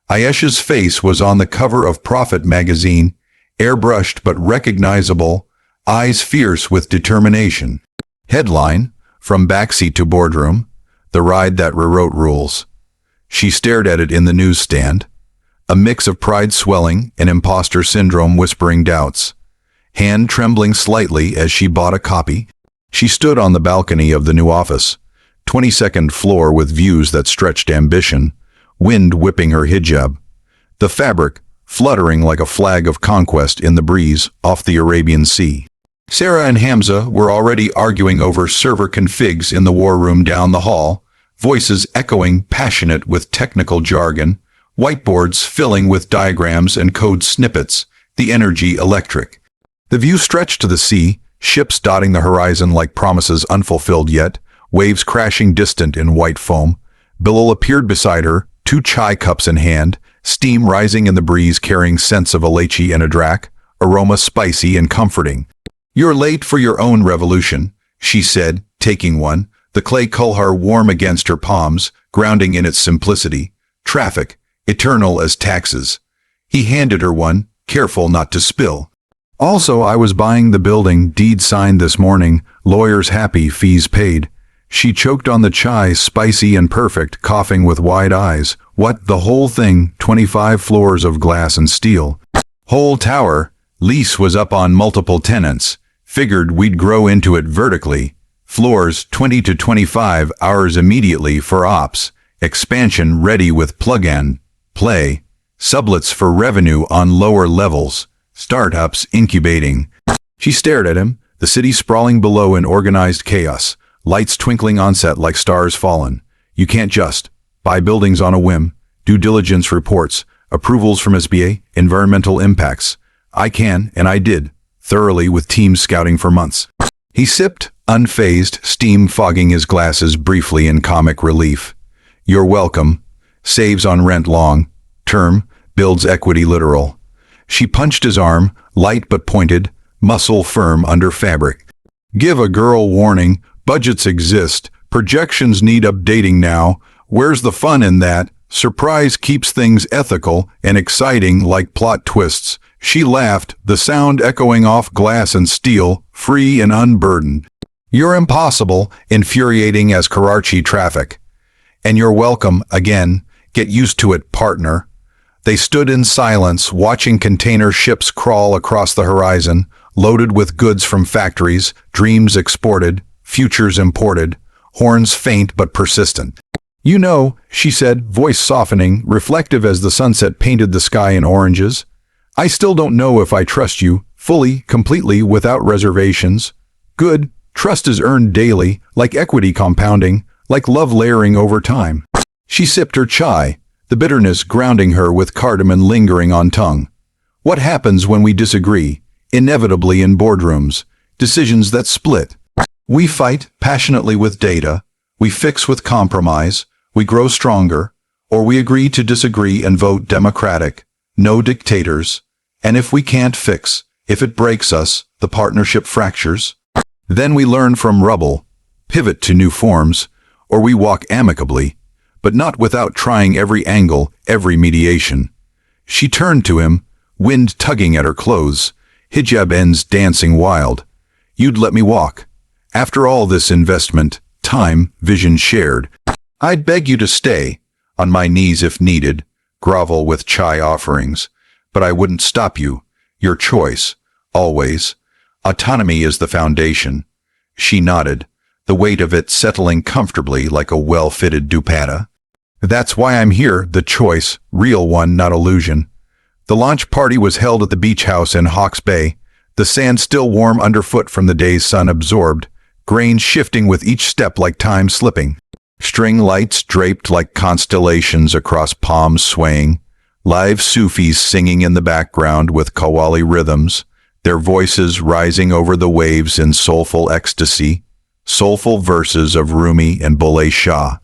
Ayesha's face was on the cover of Profit magazine, airbrushed but recognizable, eyes fierce with determination. Headline, From Backseat to Boardroom, The Ride That Rewrote Rules. She stared at it in the newsstand, a mix of pride swelling and imposter syndrome whispering doubts. Hand trembling slightly as she bought a copy, she stood on the balcony of the new office, 22nd floor with views that stretched ambition, wind whipping her hijab. The fabric, fluttering like a flag of conquest in the breeze off the Arabian Sea. Sarah and Hamza were already arguing over server configs in the war room down the hall, voices echoing passionate with technical jargon, whiteboards filling with diagrams and code snippets, the energy electric. The view stretched to the sea, ships dotting the horizon like promises unfulfilled yet, waves crashing distant in white foam. Bilal appeared beside her, 2 chai cups in hand, steam rising in the breeze carrying scents of elaichi and adrak, aroma spicy and comforting. "You're late for your own revolution," she said, taking one, the clay kulhar warm against her palms, grounding in its simplicity. "Traffic, eternal as taxes." He handed her one, careful not to spill. "Also, I was buying the building, deed signed this morning, lawyers happy, fees paid." She choked on the chai, spicy and perfect, coughing with wide eyes. "What, the whole thing, 25 floors of glass and steel." "Whole tower, lease was up on multiple tenants. Figured we'd grow into it vertically. Floors 20 to 25 hours immediately for ops. Expansion ready with plug-and play. Sublets for revenue on lower levels. Startups incubating." She stared at him, the city sprawling below in organized chaos. Lights twinkling on set like stars fallen. "You can't just buy buildings on a whim. Due diligence reports, approvals from SBA, environmental impacts. I can, and I did, thoroughly with teams scouting for months." He sipped, unfazed, steam fogging his glasses briefly in comic relief. "You're welcome. Saves on rent long term, builds equity literal." She punched his arm, light but pointed, muscle firm under fabric. "Give a girl warning. Budgets exist. Projections need updating now. Where's the fun in that? Surprise keeps things ethical and exciting like plot twists." She laughed, the sound echoing off glass and steel, free and unburdened. "You're impossible, infuriating as Karachi traffic. And you're welcome, again. Get used to it, partner." They stood in silence, watching container ships crawl across the horizon, loaded with goods from factories, dreams exported, futures imported, horns faint but persistent. "You know," she said, voice softening, reflective as the sunset painted the sky in oranges, "I still don't know if I trust you, fully, completely, without reservations. Good, trust is earned daily, like equity compounding, like love layering over time." She sipped her chai, the bitterness grounding her with cardamom lingering on tongue. "What happens when we disagree? Inevitably in boardrooms, decisions that split. We fight passionately with data, we fix with compromise, we grow stronger, or we agree to disagree and vote democratic, no dictators. And if we can't fix, if it breaks us, the partnership fractures. Then we learn from rubble, pivot to new forms, or we walk amicably, but not without trying every angle, every mediation." She turned to him, wind tugging at her clothes, hijab ends dancing wild. "You'd let me walk. After all this investment, time, vision shared. I'd beg you to stay, on my knees if needed, grovel with chai offerings. But I wouldn't stop you. Your choice, always. Autonomy is the foundation. She nodded, the weight of it settling comfortably like a well-fitted dupatta. That's why I'm here, the choice, real one, not illusion. The launch party was held at the beach house in Hawke's Bay, the sand still warm underfoot from the day's sun absorbed, grain shifting with each step like time slipping. String lights draped like constellations across palms swaying, live Sufis singing in the background with qawwali rhythms, their voices rising over the waves in soulful ecstasy, soulful verses of Rumi and Bulleh Shah.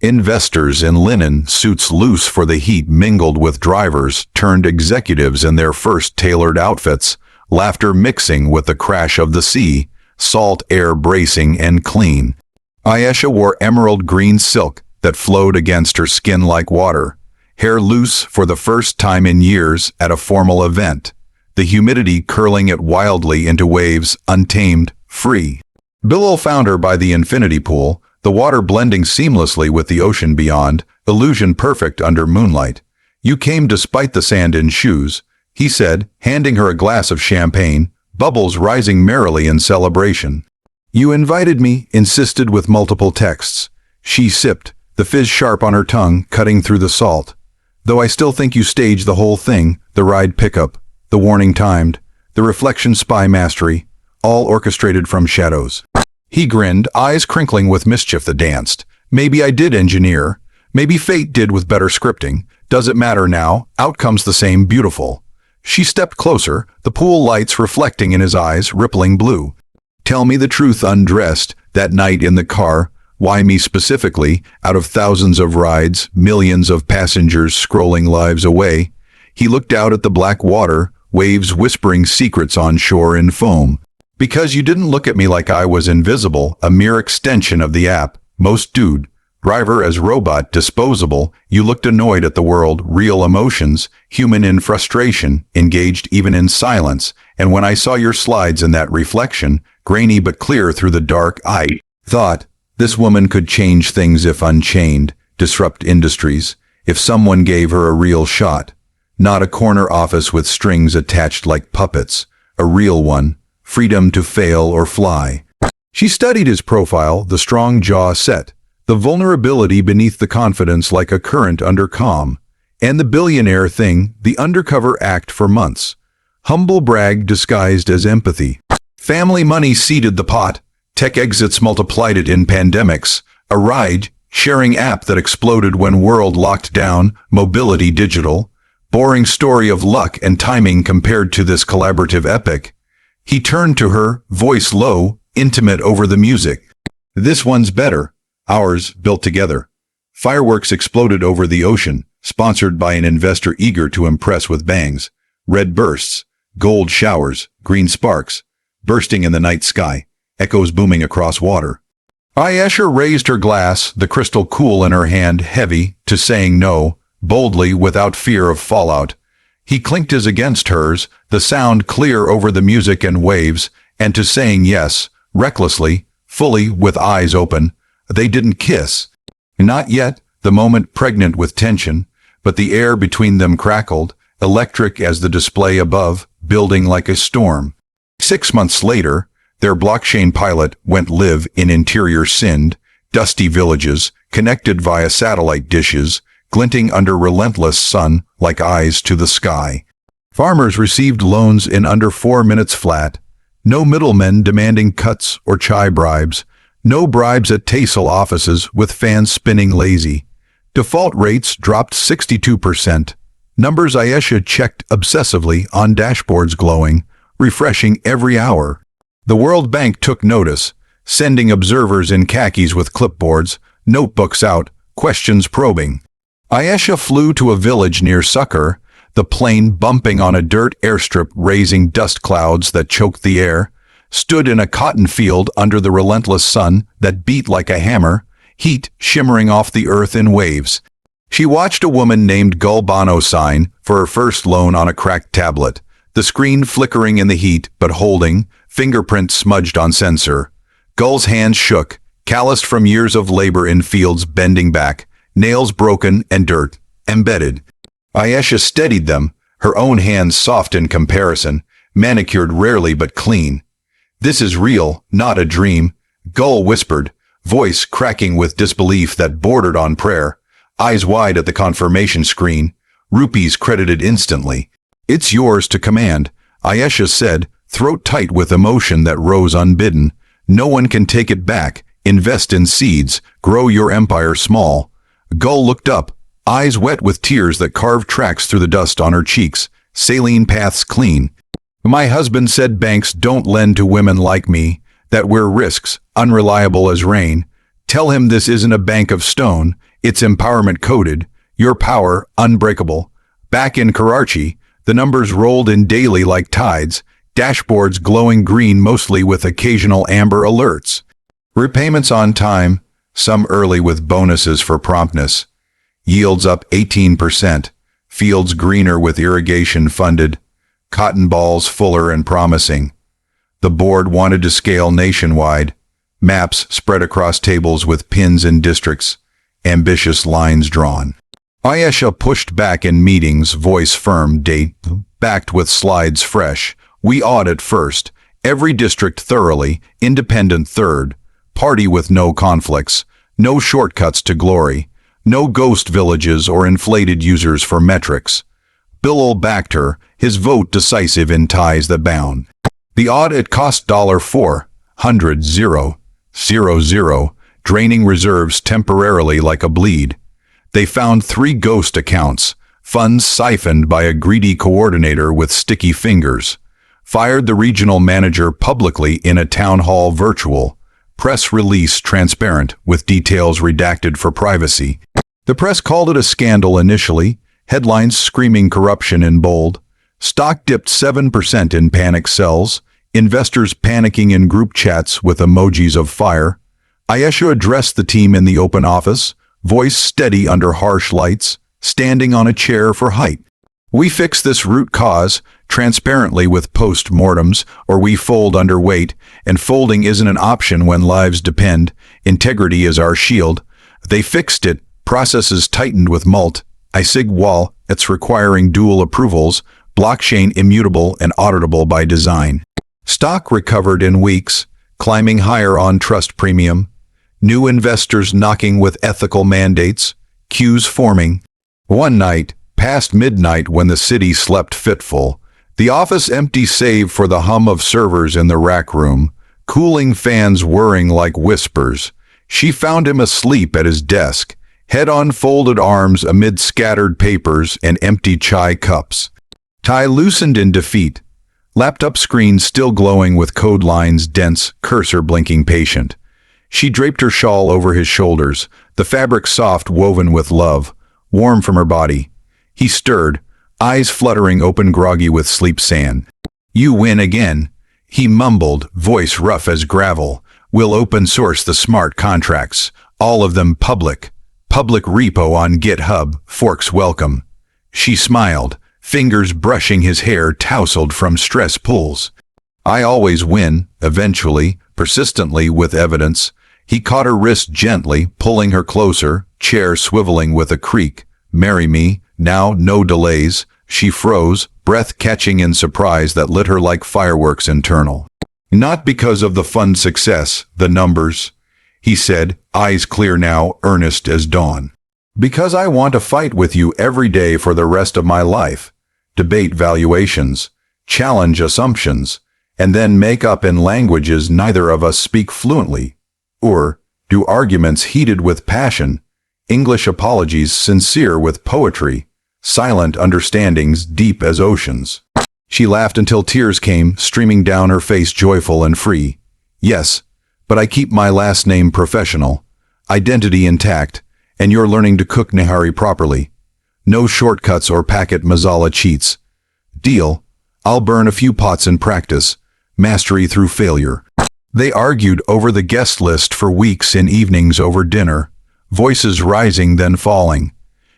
Investors in linen suits loose for the heat mingled with drivers turned executives in their first tailored outfits, laughter mixing with the crash of the sea, salt air bracing and clean. Ayesha wore emerald green silk that flowed against her skin like water, hair loose for the first time in years at a formal event, the humidity curling it wildly into waves, untamed, free. Bilal found her by the infinity pool, the water blending seamlessly with the ocean beyond, illusion perfect under moonlight. You came despite the sand in shoes, he said, handing her a glass of champagne, bubbles rising merrily in celebration. You invited me, insisted with multiple texts. She sipped, the fizz sharp on her tongue, cutting through the salt. Though I still think you staged the whole thing, the ride pickup, the warning timed, the reflection spy mastery, all orchestrated from shadows. He grinned, eyes crinkling with mischief that danced. Maybe I did engineer. Maybe fate did with better scripting. Does it matter now? Outcome's the same, beautiful. She stepped closer, the pool lights reflecting in his eyes, rippling blue. Tell me the truth undressed, that night in the car. Why me specifically, out of thousands of rides, millions of passengers scrolling lives away? He looked out at the black water, waves whispering secrets on shore in foam. Because you didn't look at me like I was invisible, a mere extension of the app. Most dude. Driver as robot, disposable. You looked annoyed at the world, real emotions, human in frustration, engaged even in silence. And when I saw your slides in that reflection, grainy but clear through the dark, I thought, this woman could change things if unchained, disrupt industries, if someone gave her a real shot. Not a corner office with strings attached like puppets, a real one. Freedom to fail or fly. She studied his profile, the strong jaw set, the vulnerability beneath the confidence like a current under calm, and the billionaire thing, the undercover act for months. Humble brag disguised as empathy. Family money seeded the pot. Tech exits multiplied it in pandemics. A ride-sharing app that exploded when world locked down, mobility digital. Boring story of luck and timing compared to this collaborative epic. He turned to her, voice low, intimate over the music. This one's better. Ours, built together. Fireworks exploded over the ocean, sponsored by an investor eager to impress with bangs. Red bursts, gold showers, green sparks, bursting in the night sky, echoes booming across water. Ayesha raised her glass, the crystal cool in her hand, heavy, to saying no, boldly, without fear of fallout. He clinked his against hers, the sound clear over the music and waves, and to saying yes, recklessly, fully, with eyes open. They didn't kiss. Not yet, the moment pregnant with tension, but the air between them crackled, electric as the display above, building like a storm. 6 months later, their blockchain pilot went live in interior Sind, dusty villages, connected via satellite dishes, glinting under relentless sun like eyes to the sky. Farmers received loans in under 4 minutes flat. No middlemen demanding cuts or chai bribes. No bribes at Tassel offices with fans spinning lazy. Default rates dropped 62%. Numbers Ayesha checked obsessively on dashboards glowing, refreshing every hour. The World Bank took notice, sending observers in khakis with clipboards, notebooks out, questions probing. Ayesha flew to a village near Sucker, the plane bumping on a dirt airstrip raising dust clouds that choked the air, stood in a cotton field under the relentless sun that beat like a hammer, heat shimmering off the earth in waves. She watched a woman named Gulbano sign for her first loan on a cracked tablet, the screen flickering in the heat but holding, fingerprint smudged on sensor. Gull's hands shook, calloused from years of labor in fields bending back, nails broken and dirt embedded. Ayesha steadied them, her own hands soft in comparison, manicured rarely but clean. This is real, not a dream, Gull whispered, voice cracking with disbelief that bordered on prayer, eyes wide at the confirmation screen, rupees credited instantly. It's yours to command, Ayesha said, throat tight with emotion that rose unbidden. No one can take it back. Invest in seeds, grow your empire small. Gull looked up, eyes wet with tears that carved tracks through the dust on her cheeks, saline paths clean. My husband said banks don't lend to women like me, that we're risks, unreliable as rain. Tell him this isn't a bank of stone, it's empowerment coded, your power unbreakable. Back in Karachi, the numbers rolled in daily like tides, dashboards glowing green mostly with occasional amber alerts. Repayments on time, some early with bonuses for promptness. Yields up 18%, fields greener with irrigation funded, cotton balls fuller and promising. The board wanted to scale nationwide, maps spread across tables with pins in districts, ambitious lines drawn. Ayesha pushed back in meetings, voice firm, date backed with slides fresh. We audit first, every district thoroughly, independent third, party with no conflicts, no shortcuts to glory, no ghost villages or inflated users for metrics. Billionaire backed her, his vote decisive in ties that bound. The audit cost $400,000, draining reserves temporarily like a bleed. They found 3 ghost accounts, funds siphoned by a greedy coordinator with sticky fingers. Fired the regional manager publicly in a town hall virtual. Press release transparent, with details redacted for privacy. The press called it a scandal initially, headlines screaming corruption in bold. Stock dipped 7% in panic sells, investors panicking in group chats with emojis of fire. Ayesha addressed the team in the open office, voice steady under harsh lights, standing on a chair for height. We fix this root cause, transparently with post-mortems, or we fold under weight, and folding isn't an option when lives depend. Integrity is our shield. They fixed it, processes tightened with mult. ISIG wall, it's requiring dual approvals, blockchain immutable and auditable by design. Stock recovered in weeks, climbing higher on trust premium. New investors knocking with ethical mandates, queues forming. One night, past midnight when the city slept fitful, the office empty save for the hum of servers in the rack room, cooling fans whirring like whispers. She found him asleep at his desk, head on folded arms amid scattered papers and empty chai cups. Tie loosened in defeat, laptop screen still glowing with code lines dense, cursor blinking patient. She draped her shawl over his shoulders, the fabric soft woven with love, warm from her body. He stirred, eyes fluttering open groggy with sleep sand. You win again, he mumbled, voice rough as gravel. We'll open source the smart contracts, all of them public. Public repo on GitHub, forks welcome. She smiled, fingers brushing his hair tousled from stress pulls. I always win, eventually, persistently with evidence. He caught her wrist gently, pulling her closer, chair swiveling with a creak. Marry me, now no delays. She froze, breath catching in surprise that lit her like fireworks internal. Not because of the fund success, the numbers, he said, eyes clear now, earnest as dawn. Because I want to fight with you every day for the rest of my life. Debate valuations, challenge assumptions, and then make up in languages neither of us speak fluently. Or do arguments heated with passion, English apologies sincere with poetry, silent understandings deep as oceans. She laughed until tears came, streaming down her face joyful and free. Yes, but I keep my last name professional, identity intact, and you're learning to cook nihari properly. No shortcuts or packet masala cheats. Deal, I'll burn a few pots in practice, mastery through failure. They argued over the guest list for weeks in evenings over dinner, voices rising then falling.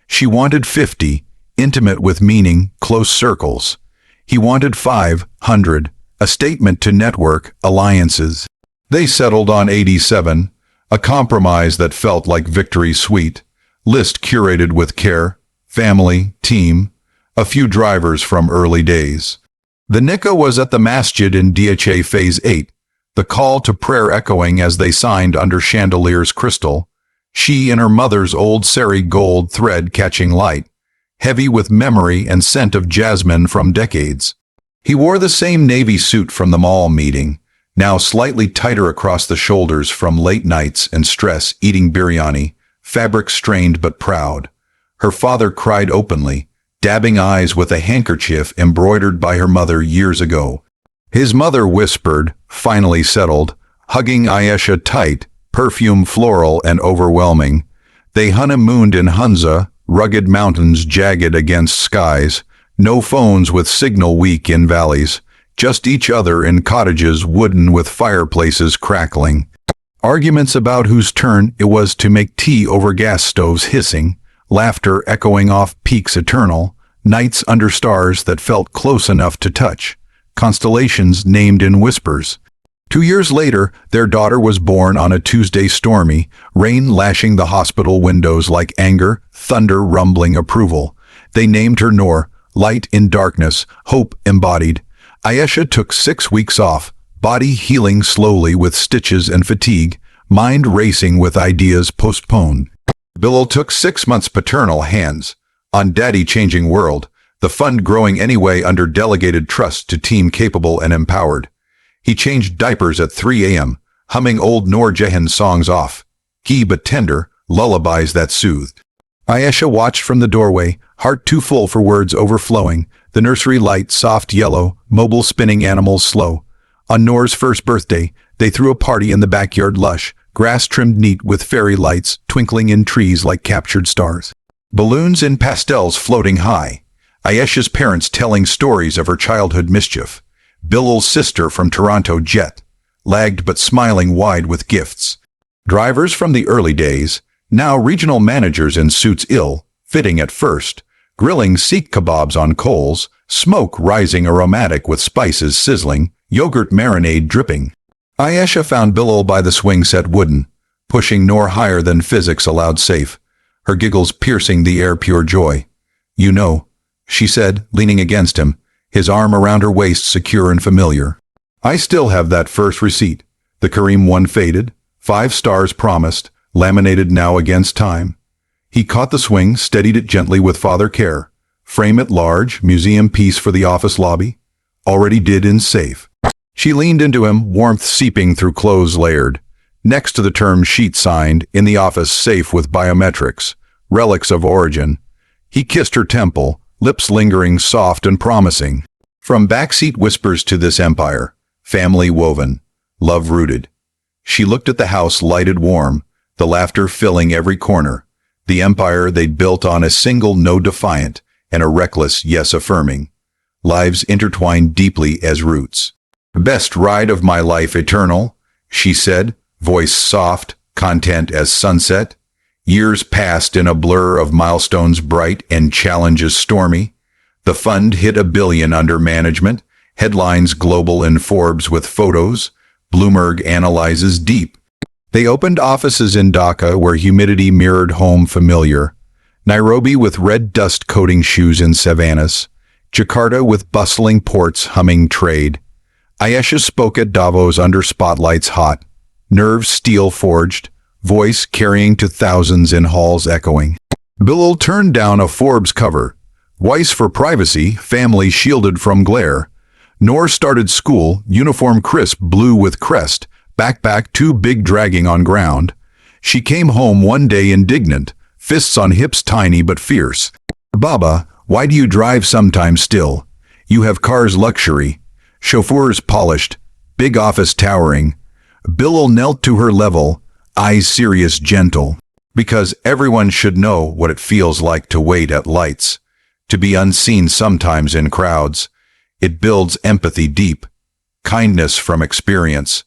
She wanted 50, intimate with meaning, close circles. He wanted 500, a statement to network, alliances. They settled on 87, a compromise that felt like victory sweet, list curated with care, family, team, a few drivers from early days. The nikah was at the masjid in DHA Phase 8, the call to prayer echoing as they signed under chandelier's crystal, she and her mother's old sari gold thread catching light, heavy with memory and scent of jasmine from decades. He wore the same navy suit from the mall meeting, now slightly tighter across the shoulders from late nights and stress eating biryani, fabric strained but proud. Her father cried openly, dabbing eyes with a handkerchief embroidered by her mother years ago. His mother whispered, finally settled, hugging Ayesha tight, perfume floral and overwhelming. They honeymooned in Hunza, rugged mountains jagged against skies, no phones with signal weak in valleys, just each other in cottages wooden with fireplaces crackling. Arguments about whose turn it was to make tea over gas stoves hissing, laughter echoing off peaks eternal, nights under stars that felt close enough to touch, constellations named in whispers. 2 years later, their daughter was born on a Tuesday stormy, rain lashing the hospital windows like anger, thunder rumbling approval. They named her Noor, light in darkness, hope embodied. Ayesha took 6 weeks off, body healing slowly with stitches and fatigue, mind racing with ideas postponed. Bilal took 6 months paternal hands, on daddy changing world, the fund growing anyway under delegated trust to team capable and empowered. He changed diapers at 3 a.m., humming old Noor Jahan songs off, key but tender, lullabies that soothed. Ayesha watched from the doorway, heart too full for words overflowing, the nursery light soft yellow, mobile spinning animals slow. On Noor's first birthday, they threw a party in the backyard lush, grass trimmed neat with fairy lights twinkling in trees like captured stars. Balloons in pastels floating high. Ayesha's parents telling stories of her childhood mischief. Bilal's sister from Toronto jet, lagged but smiling wide with gifts. Drivers from the early days, now regional managers in suits ill-fitting at first, grilling Sikh kebabs on coals, smoke rising aromatic with spices sizzling, yogurt marinade dripping. Ayesha found Bilal by the swing set wooden, pushing Noor higher than physics allowed safe, her giggles piercing the air pure joy. "You know," she said, leaning against him, his arm around her waist secure and familiar. "I still have that first receipt, the Kareem one faded, 5 stars promised, laminated now against time." He caught the swing, steadied it gently with father care. "Frame it large, museum piece for the office lobby." "Already did in safe." She leaned into him, warmth seeping through clothes layered. Next to the term sheet signed, in the office safe with biometrics, relics of origin. He kissed her temple, lips lingering soft and promising. From backseat whispers to this empire, family woven, love rooted. She looked at the house lighted warm, the laughter filling every corner, the empire they'd built on a single no defiant and a reckless yes affirming. Lives intertwined deeply as roots. "Best ride of my life eternal," she said, voice soft, content as sunset. Years passed in a blur of milestones bright and challenges stormy. The fund hit $1 billion under management, headlines global in Forbes with photos. Bloomberg analyzes deep. They opened offices in Dhaka where humidity mirrored home familiar, Nairobi with red dust coating shoes in savannas, Jakarta with bustling ports humming trade. Ayesha spoke at Davos under spotlights hot, nerves steel forged, voice carrying to thousands in halls echoing. Bilal turned down a Forbes cover. Weiss for privacy, family shielded from glare. Noor started school, uniform crisp blue with crest, backpack too big dragging on ground. She came home one day indignant, fists on hips tiny but fierce. "Baba, why do you drive sometimes still? You have cars luxury. Chauffeurs polished, big office towering." Bilal knelt to her level, eyes serious gentle. "Because everyone should know what it feels like to wait at lights, to be unseen sometimes in crowds. It builds empathy deep, kindness from experience."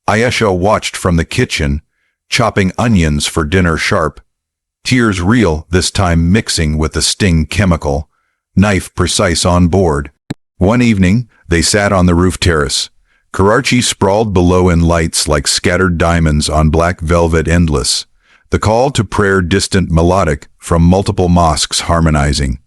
Ayesha watched from the kitchen, chopping onions for dinner sharp. Tears real, this time mixing with the sting chemical, knife precise on board. One evening, they sat on the roof terrace. Karachi sprawled below in lights like scattered diamonds on black velvet endless. The call to prayer distant melodic from multiple mosques harmonizing.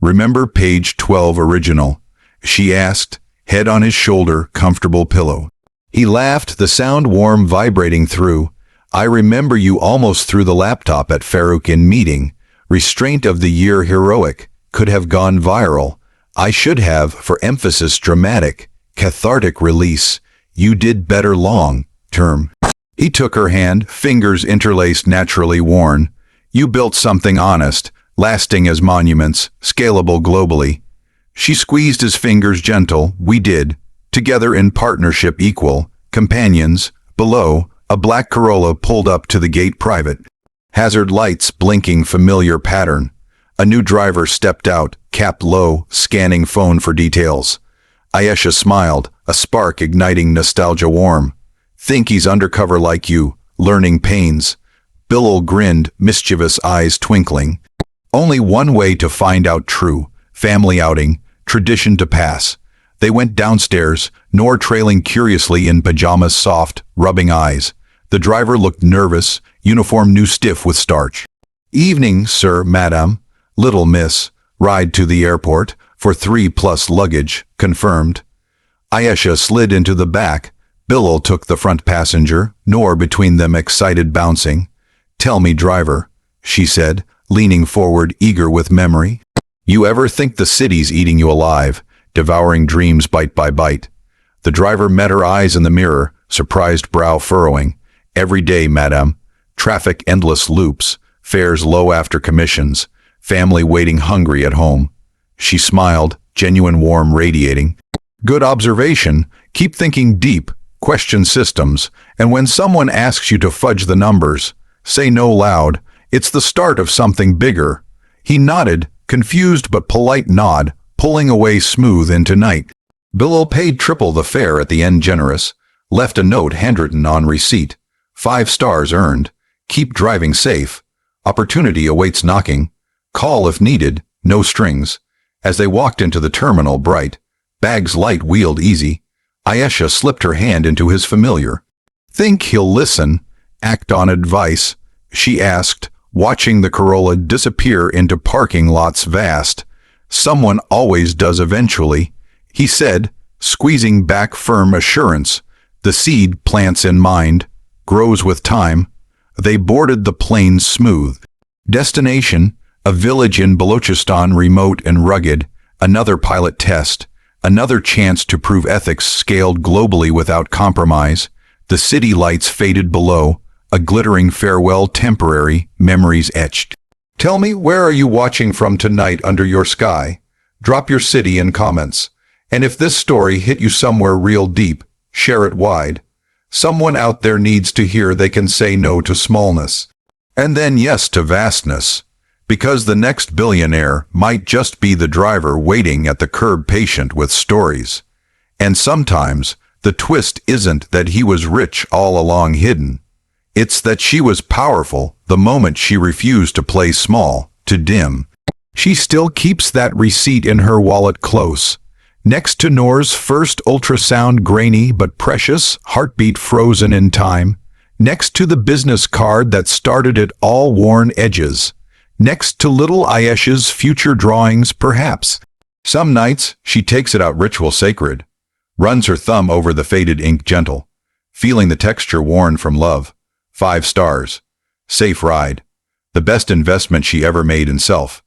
"Remember page 12 original?" she asked, head on his shoulder, comfortable pillow. He laughed, the sound warm vibrating through. I remember you almost threw the laptop at Farouk in meeting. Restraint of the year heroic. Could have gone viral. I should have, for emphasis dramatic. Cathartic release. You did better long term. He took her hand, fingers interlaced naturally worn. You built something honest, lasting as monuments, scalable globally. She squeezed his fingers gentle. We did. Together in partnership equal. Companions. Below, a black Corolla pulled up to the gate private. Hazard lights blinking familiar pattern. A new driver stepped out, capped low, scanning phone for details. Ayesha smiled, a spark igniting nostalgia warm. Think he's undercover like you, learning pains. Bilal grinned, mischievous eyes twinkling. Only one way to find out true. Family outing, tradition to pass. They went downstairs, Noor trailing curiously in pajamas soft, rubbing eyes. The driver looked nervous, uniform new stiff with starch. Evening, sir, madam. Little miss. Ride to the airport, for 3+ luggage, confirmed. Ayesha slid into the back. Bilal took the front passenger, Noor between them excited bouncing. Tell me, driver, she said, leaning forward eager with memory. You ever think the city's eating you alive, devouring dreams bite by bite? The driver met her eyes in the mirror, surprised brow furrowing. Every day, madame. Traffic endless loops, fares low after commissions, family waiting hungry at home. She smiled, genuine warm radiating. Good observation. Keep thinking deep, question systems, and when someone asks you to fudge the numbers, say no loud. It's the start of something bigger. He nodded, confused but polite nod, pulling away smooth into night. Bilal paid triple the fare at the end generous, left a note handwritten on receipt. 5 stars earned. Keep driving safe. Opportunity awaits knocking. Call if needed, no strings. As they walked into the terminal bright, bags light wheeled easy, Ayesha slipped her hand into his familiar. Think he'll listen, act on advice, she asked, watching the Corolla disappear into parking lots vast. Someone always does eventually, he said, squeezing back firm assurance. The seed plants in mind, grows with time. They boarded the plane smooth. Destination, a village in Balochistan remote and rugged, another pilot test, another chance to prove ethics scaled globally without compromise. The city lights faded below, a glittering farewell temporary, memories etched. Tell me, where are you watching from tonight under your sky? Drop your city in comments. And if this story hit you somewhere real deep, share it wide. Someone out there needs to hear they can say no to smallness. And then yes to vastness. Because the next billionaire might just be the driver waiting at the curb patient with stories. And sometimes, the twist isn't that he was rich all along hidden. It's that she was powerful the moment she refused to play small, to dim. She still keeps that receipt in her wallet close. Next to Noor's first ultrasound, grainy but precious, heartbeat frozen in time. Next to the business card that started it all, worn edges. Next to little Ayesha's future drawings, perhaps. Some nights, she takes it out ritual sacred. Runs her thumb over the faded ink gentle. Feeling the texture worn from love. 5 stars. Safe ride. The best investment she ever made in self.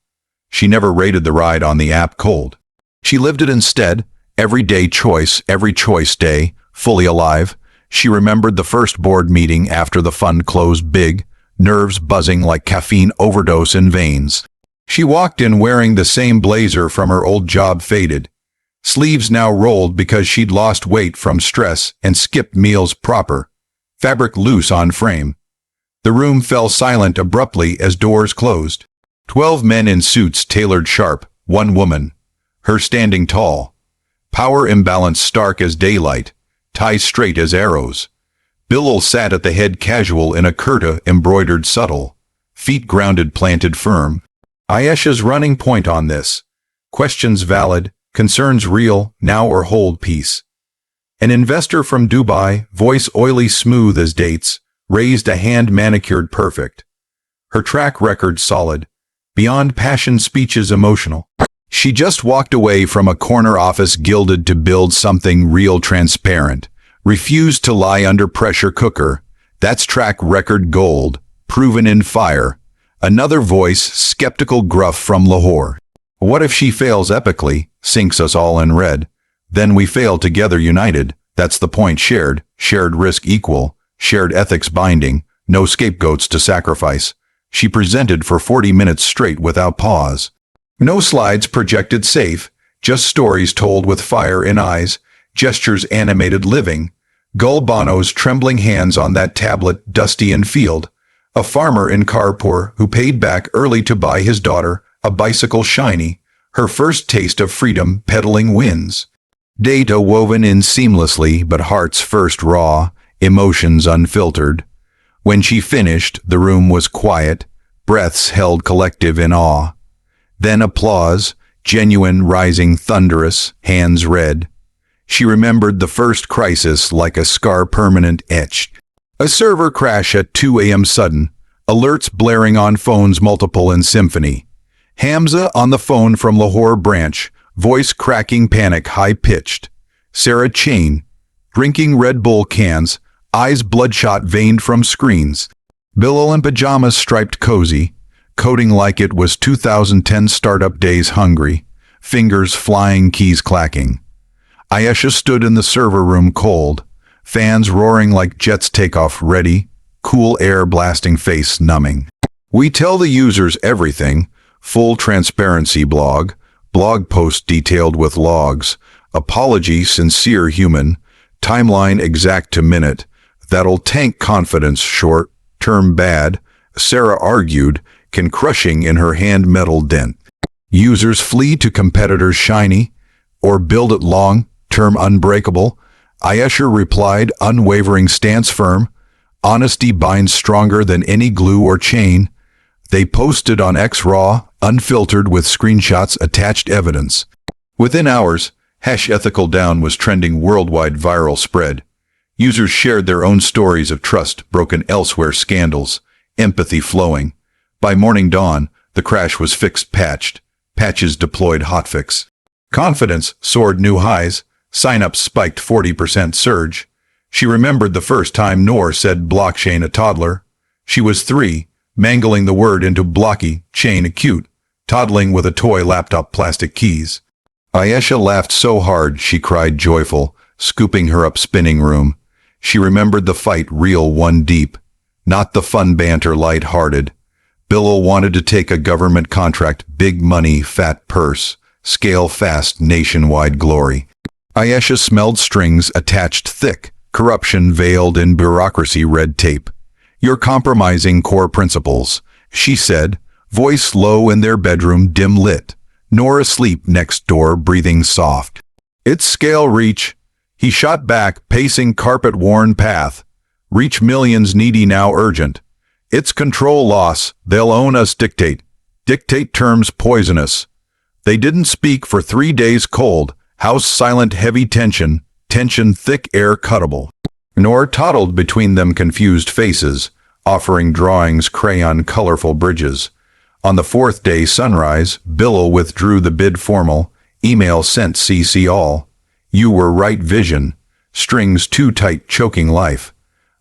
She never rated the ride on the app cold. She lived it instead, everyday choice, every choice day, fully alive. She remembered the first board meeting after the fund closed big, nerves buzzing like caffeine overdose in veins. She walked in wearing the same blazer from her old job faded. Sleeves now rolled because she'd lost weight from stress and skipped meals proper. Fabric loose on frame. The room fell silent abruptly as doors closed. 12 men in suits tailored sharp, 1 woman. Her standing tall. Power imbalance stark as daylight, ties straight as arrows. Bilal sat at the head casual in a kurta embroidered subtle. Feet grounded planted firm. Ayesha's running point on this. Questions valid, concerns real, now or hold peace. An investor from Dubai, voice oily smooth as dates, raised a hand manicured perfect. Her track record solid, beyond passion speeches emotional. She just walked away from a corner office gilded to build something real transparent, Refused to lie under pressure cooker. That's track record gold. Proven in fire. Another voice, skeptical gruff from Lahore. What if she fails epically, sinks us all in red? Then we fail together united. That's the point shared. Shared risk equal. Shared ethics binding. No scapegoats to sacrifice. She presented for 40 minutes straight without pause. No slides projected safe. Just stories told with fire in eyes. Gestures animated living. Gull Bono's trembling hands on that tablet, dusty and field. A farmer in Karpur who paid back early to buy his daughter a bicycle shiny. Her first taste of freedom peddling wins. Data woven in seamlessly, but hearts first raw, emotions unfiltered. When she finished, the room was quiet, breaths held collective in awe. Then applause, genuine, rising, thunderous, hands red. She remembered the first crisis like a scar permanent etched. A server crash at 2 a.m. sudden, alerts blaring on phones multiple in symphony. Hamza on the phone from Lahore branch, voice cracking panic high-pitched. Sarah Chain, drinking Red Bull cans, eyes bloodshot veined from screens. Bilal in pajamas striped cozy, coding like it was 2010 startup days hungry, fingers flying, keys clacking. Ayesha stood in the server room cold, fans roaring like jets takeoff ready, cool air blasting face numbing. We tell the users everything, full transparency blog post detailed with logs, apology sincere human, timeline exact to minute, that'll tank confidence short, term bad, Sarah argued, can crushing in her hand metal dent. Users flee to competitors shiny, or build it long, term unbreakable. Ayesha replied, unwavering stance firm, honesty binds stronger than any glue or chain. They posted on X Raw, unfiltered with screenshots attached evidence. Within hours, #ethical down was trending worldwide viral spread. Users shared their own stories of trust broken elsewhere scandals, empathy flowing. By morning dawn, the crash was fixed patched, patches deployed hotfix. Confidence soared new highs, sign-ups spiked 40% surge. She remembered the first time Noor said blockchain a toddler. She was 3, mangling the word into blocky, chain acute, toddling with a toy laptop plastic keys. Ayesha laughed so hard she cried joyful, scooping her up spinning room. She remembered the fight real one deep, not the fun banter light-hearted. Bilal wanted to take a government contract, big money, fat purse, scale fast, nationwide glory. Ayesha smelled strings attached thick, corruption veiled in bureaucracy red tape. You're compromising core principles, she said, voice low in their bedroom dim lit. Noor asleep next door breathing soft. It's scale reach. He shot back, pacing carpet-worn path. Reach millions needy now urgent. It's control loss, they'll own us dictate. Dictate terms poisonous. They didn't speak for 3 days cold, house silent heavy tension, tension thick air cuttable. Noor toddled between them confused faces, offering drawings crayon colorful bridges. On the 4th day sunrise, Bilal withdrew the bid formal, email sent CC all. You were right vision, strings too tight choking life.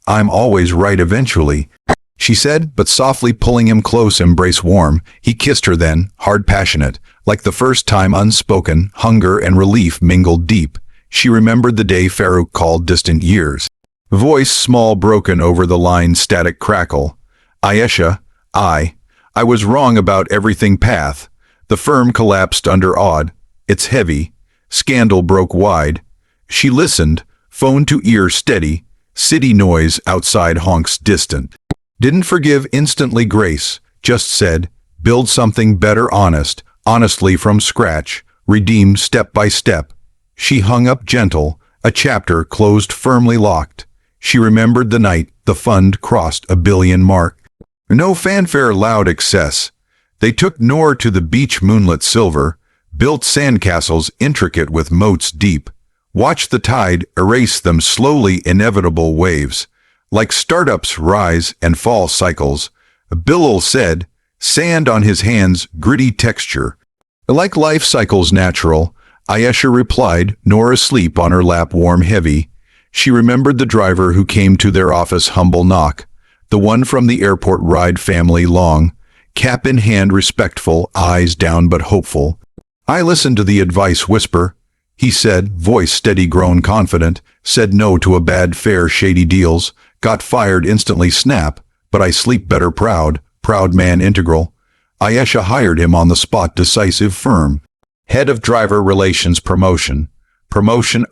I'm always right eventually, she said, but softly pulling him close embrace warm, he kissed her then, hard passionate, like the first time unspoken, hunger and relief mingled deep. She remembered the day Farouk called distant years. Voice small broken over the line static crackle. Ayesha, I was wrong about everything path. The firm collapsed under odd. It's heavy. Scandal broke wide. She listened, phone to ear steady, city noise outside honks distant. Didn't forgive instantly grace, just said, build something better honestly from scratch, redeem step by step. She hung up gentle, a chapter closed firmly locked. She remembered the night the fund crossed a billion mark. No fanfare loud excess. They took Noor to the beach moonlit silver, built sandcastles intricate with moats deep, watched the tide erase them slowly inevitable waves. Like startups rise and fall cycles, Bilal said, sand on his hands, gritty texture. Like life cycles natural, Ayesha replied, Noor asleep on her lap warm heavy. She remembered the driver who came to their office humble knock, the one from the airport ride family long, cap in hand respectful, eyes down but hopeful. I listened to the advice whisper. He said, voice steady grown confident, said no to a bad fare shady deals, got fired instantly snap, but I sleep better proud man integral. Ayesha hired him on the spot decisive firm. Head of driver relations promotion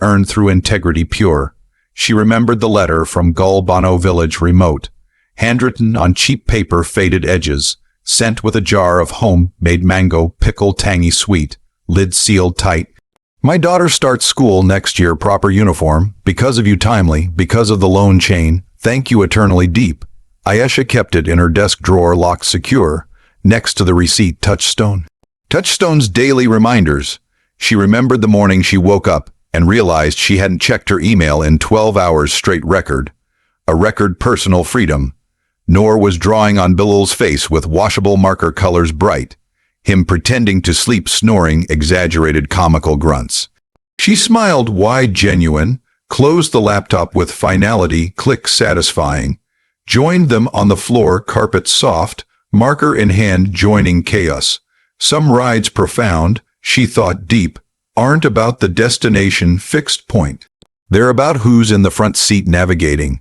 earned through integrity pure. She remembered the letter from Gulbano village remote, handwritten on cheap paper faded edges, sent with a jar of home-made mango pickle tangy sweet, lid sealed tight. My daughter starts school next year proper uniform, because of you timely, because of the loan chain, thank you eternally deep. Ayesha kept it in her desk drawer locked secure, next to the receipt touchstone. Touchstone's daily reminders. She remembered the morning she woke up and realized she hadn't checked her email in 12 hours straight record. A record personal freedom. Nor was drawing on Bilal's face with washable marker colors bright. Him pretending to sleep snoring exaggerated comical grunts. She smiled wide genuine, closed the laptop with finality click satisfying, joined them on the floor carpet soft, marker in hand joining chaos. Some rides profound, she thought deep, aren't about the destination fixed point. They're about who's in the front seat navigating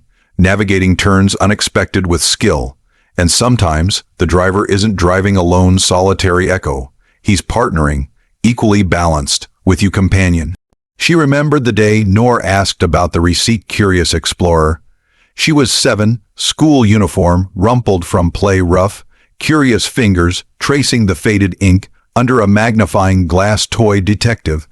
turns unexpected with skill. And sometimes, the driver isn't driving a lone solitary echo. He's partnering, equally balanced, with you companion. She remembered the day Noor asked about the receipt curious explorer. She was 7, school uniform, rumpled from play rough, curious fingers tracing the faded ink under a magnifying glass toy detective.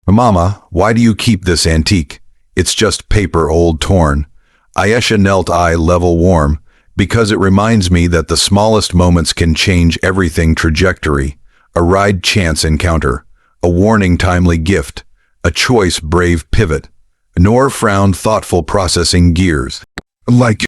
Mama, why do you keep this antique? It's just paper old torn. Ayesha knelt eye level warm, because it reminds me that the smallest moments can change everything trajectory. A ride chance encounter, a warning timely gift, a choice brave pivot. Noor frowned thoughtful processing gears. Like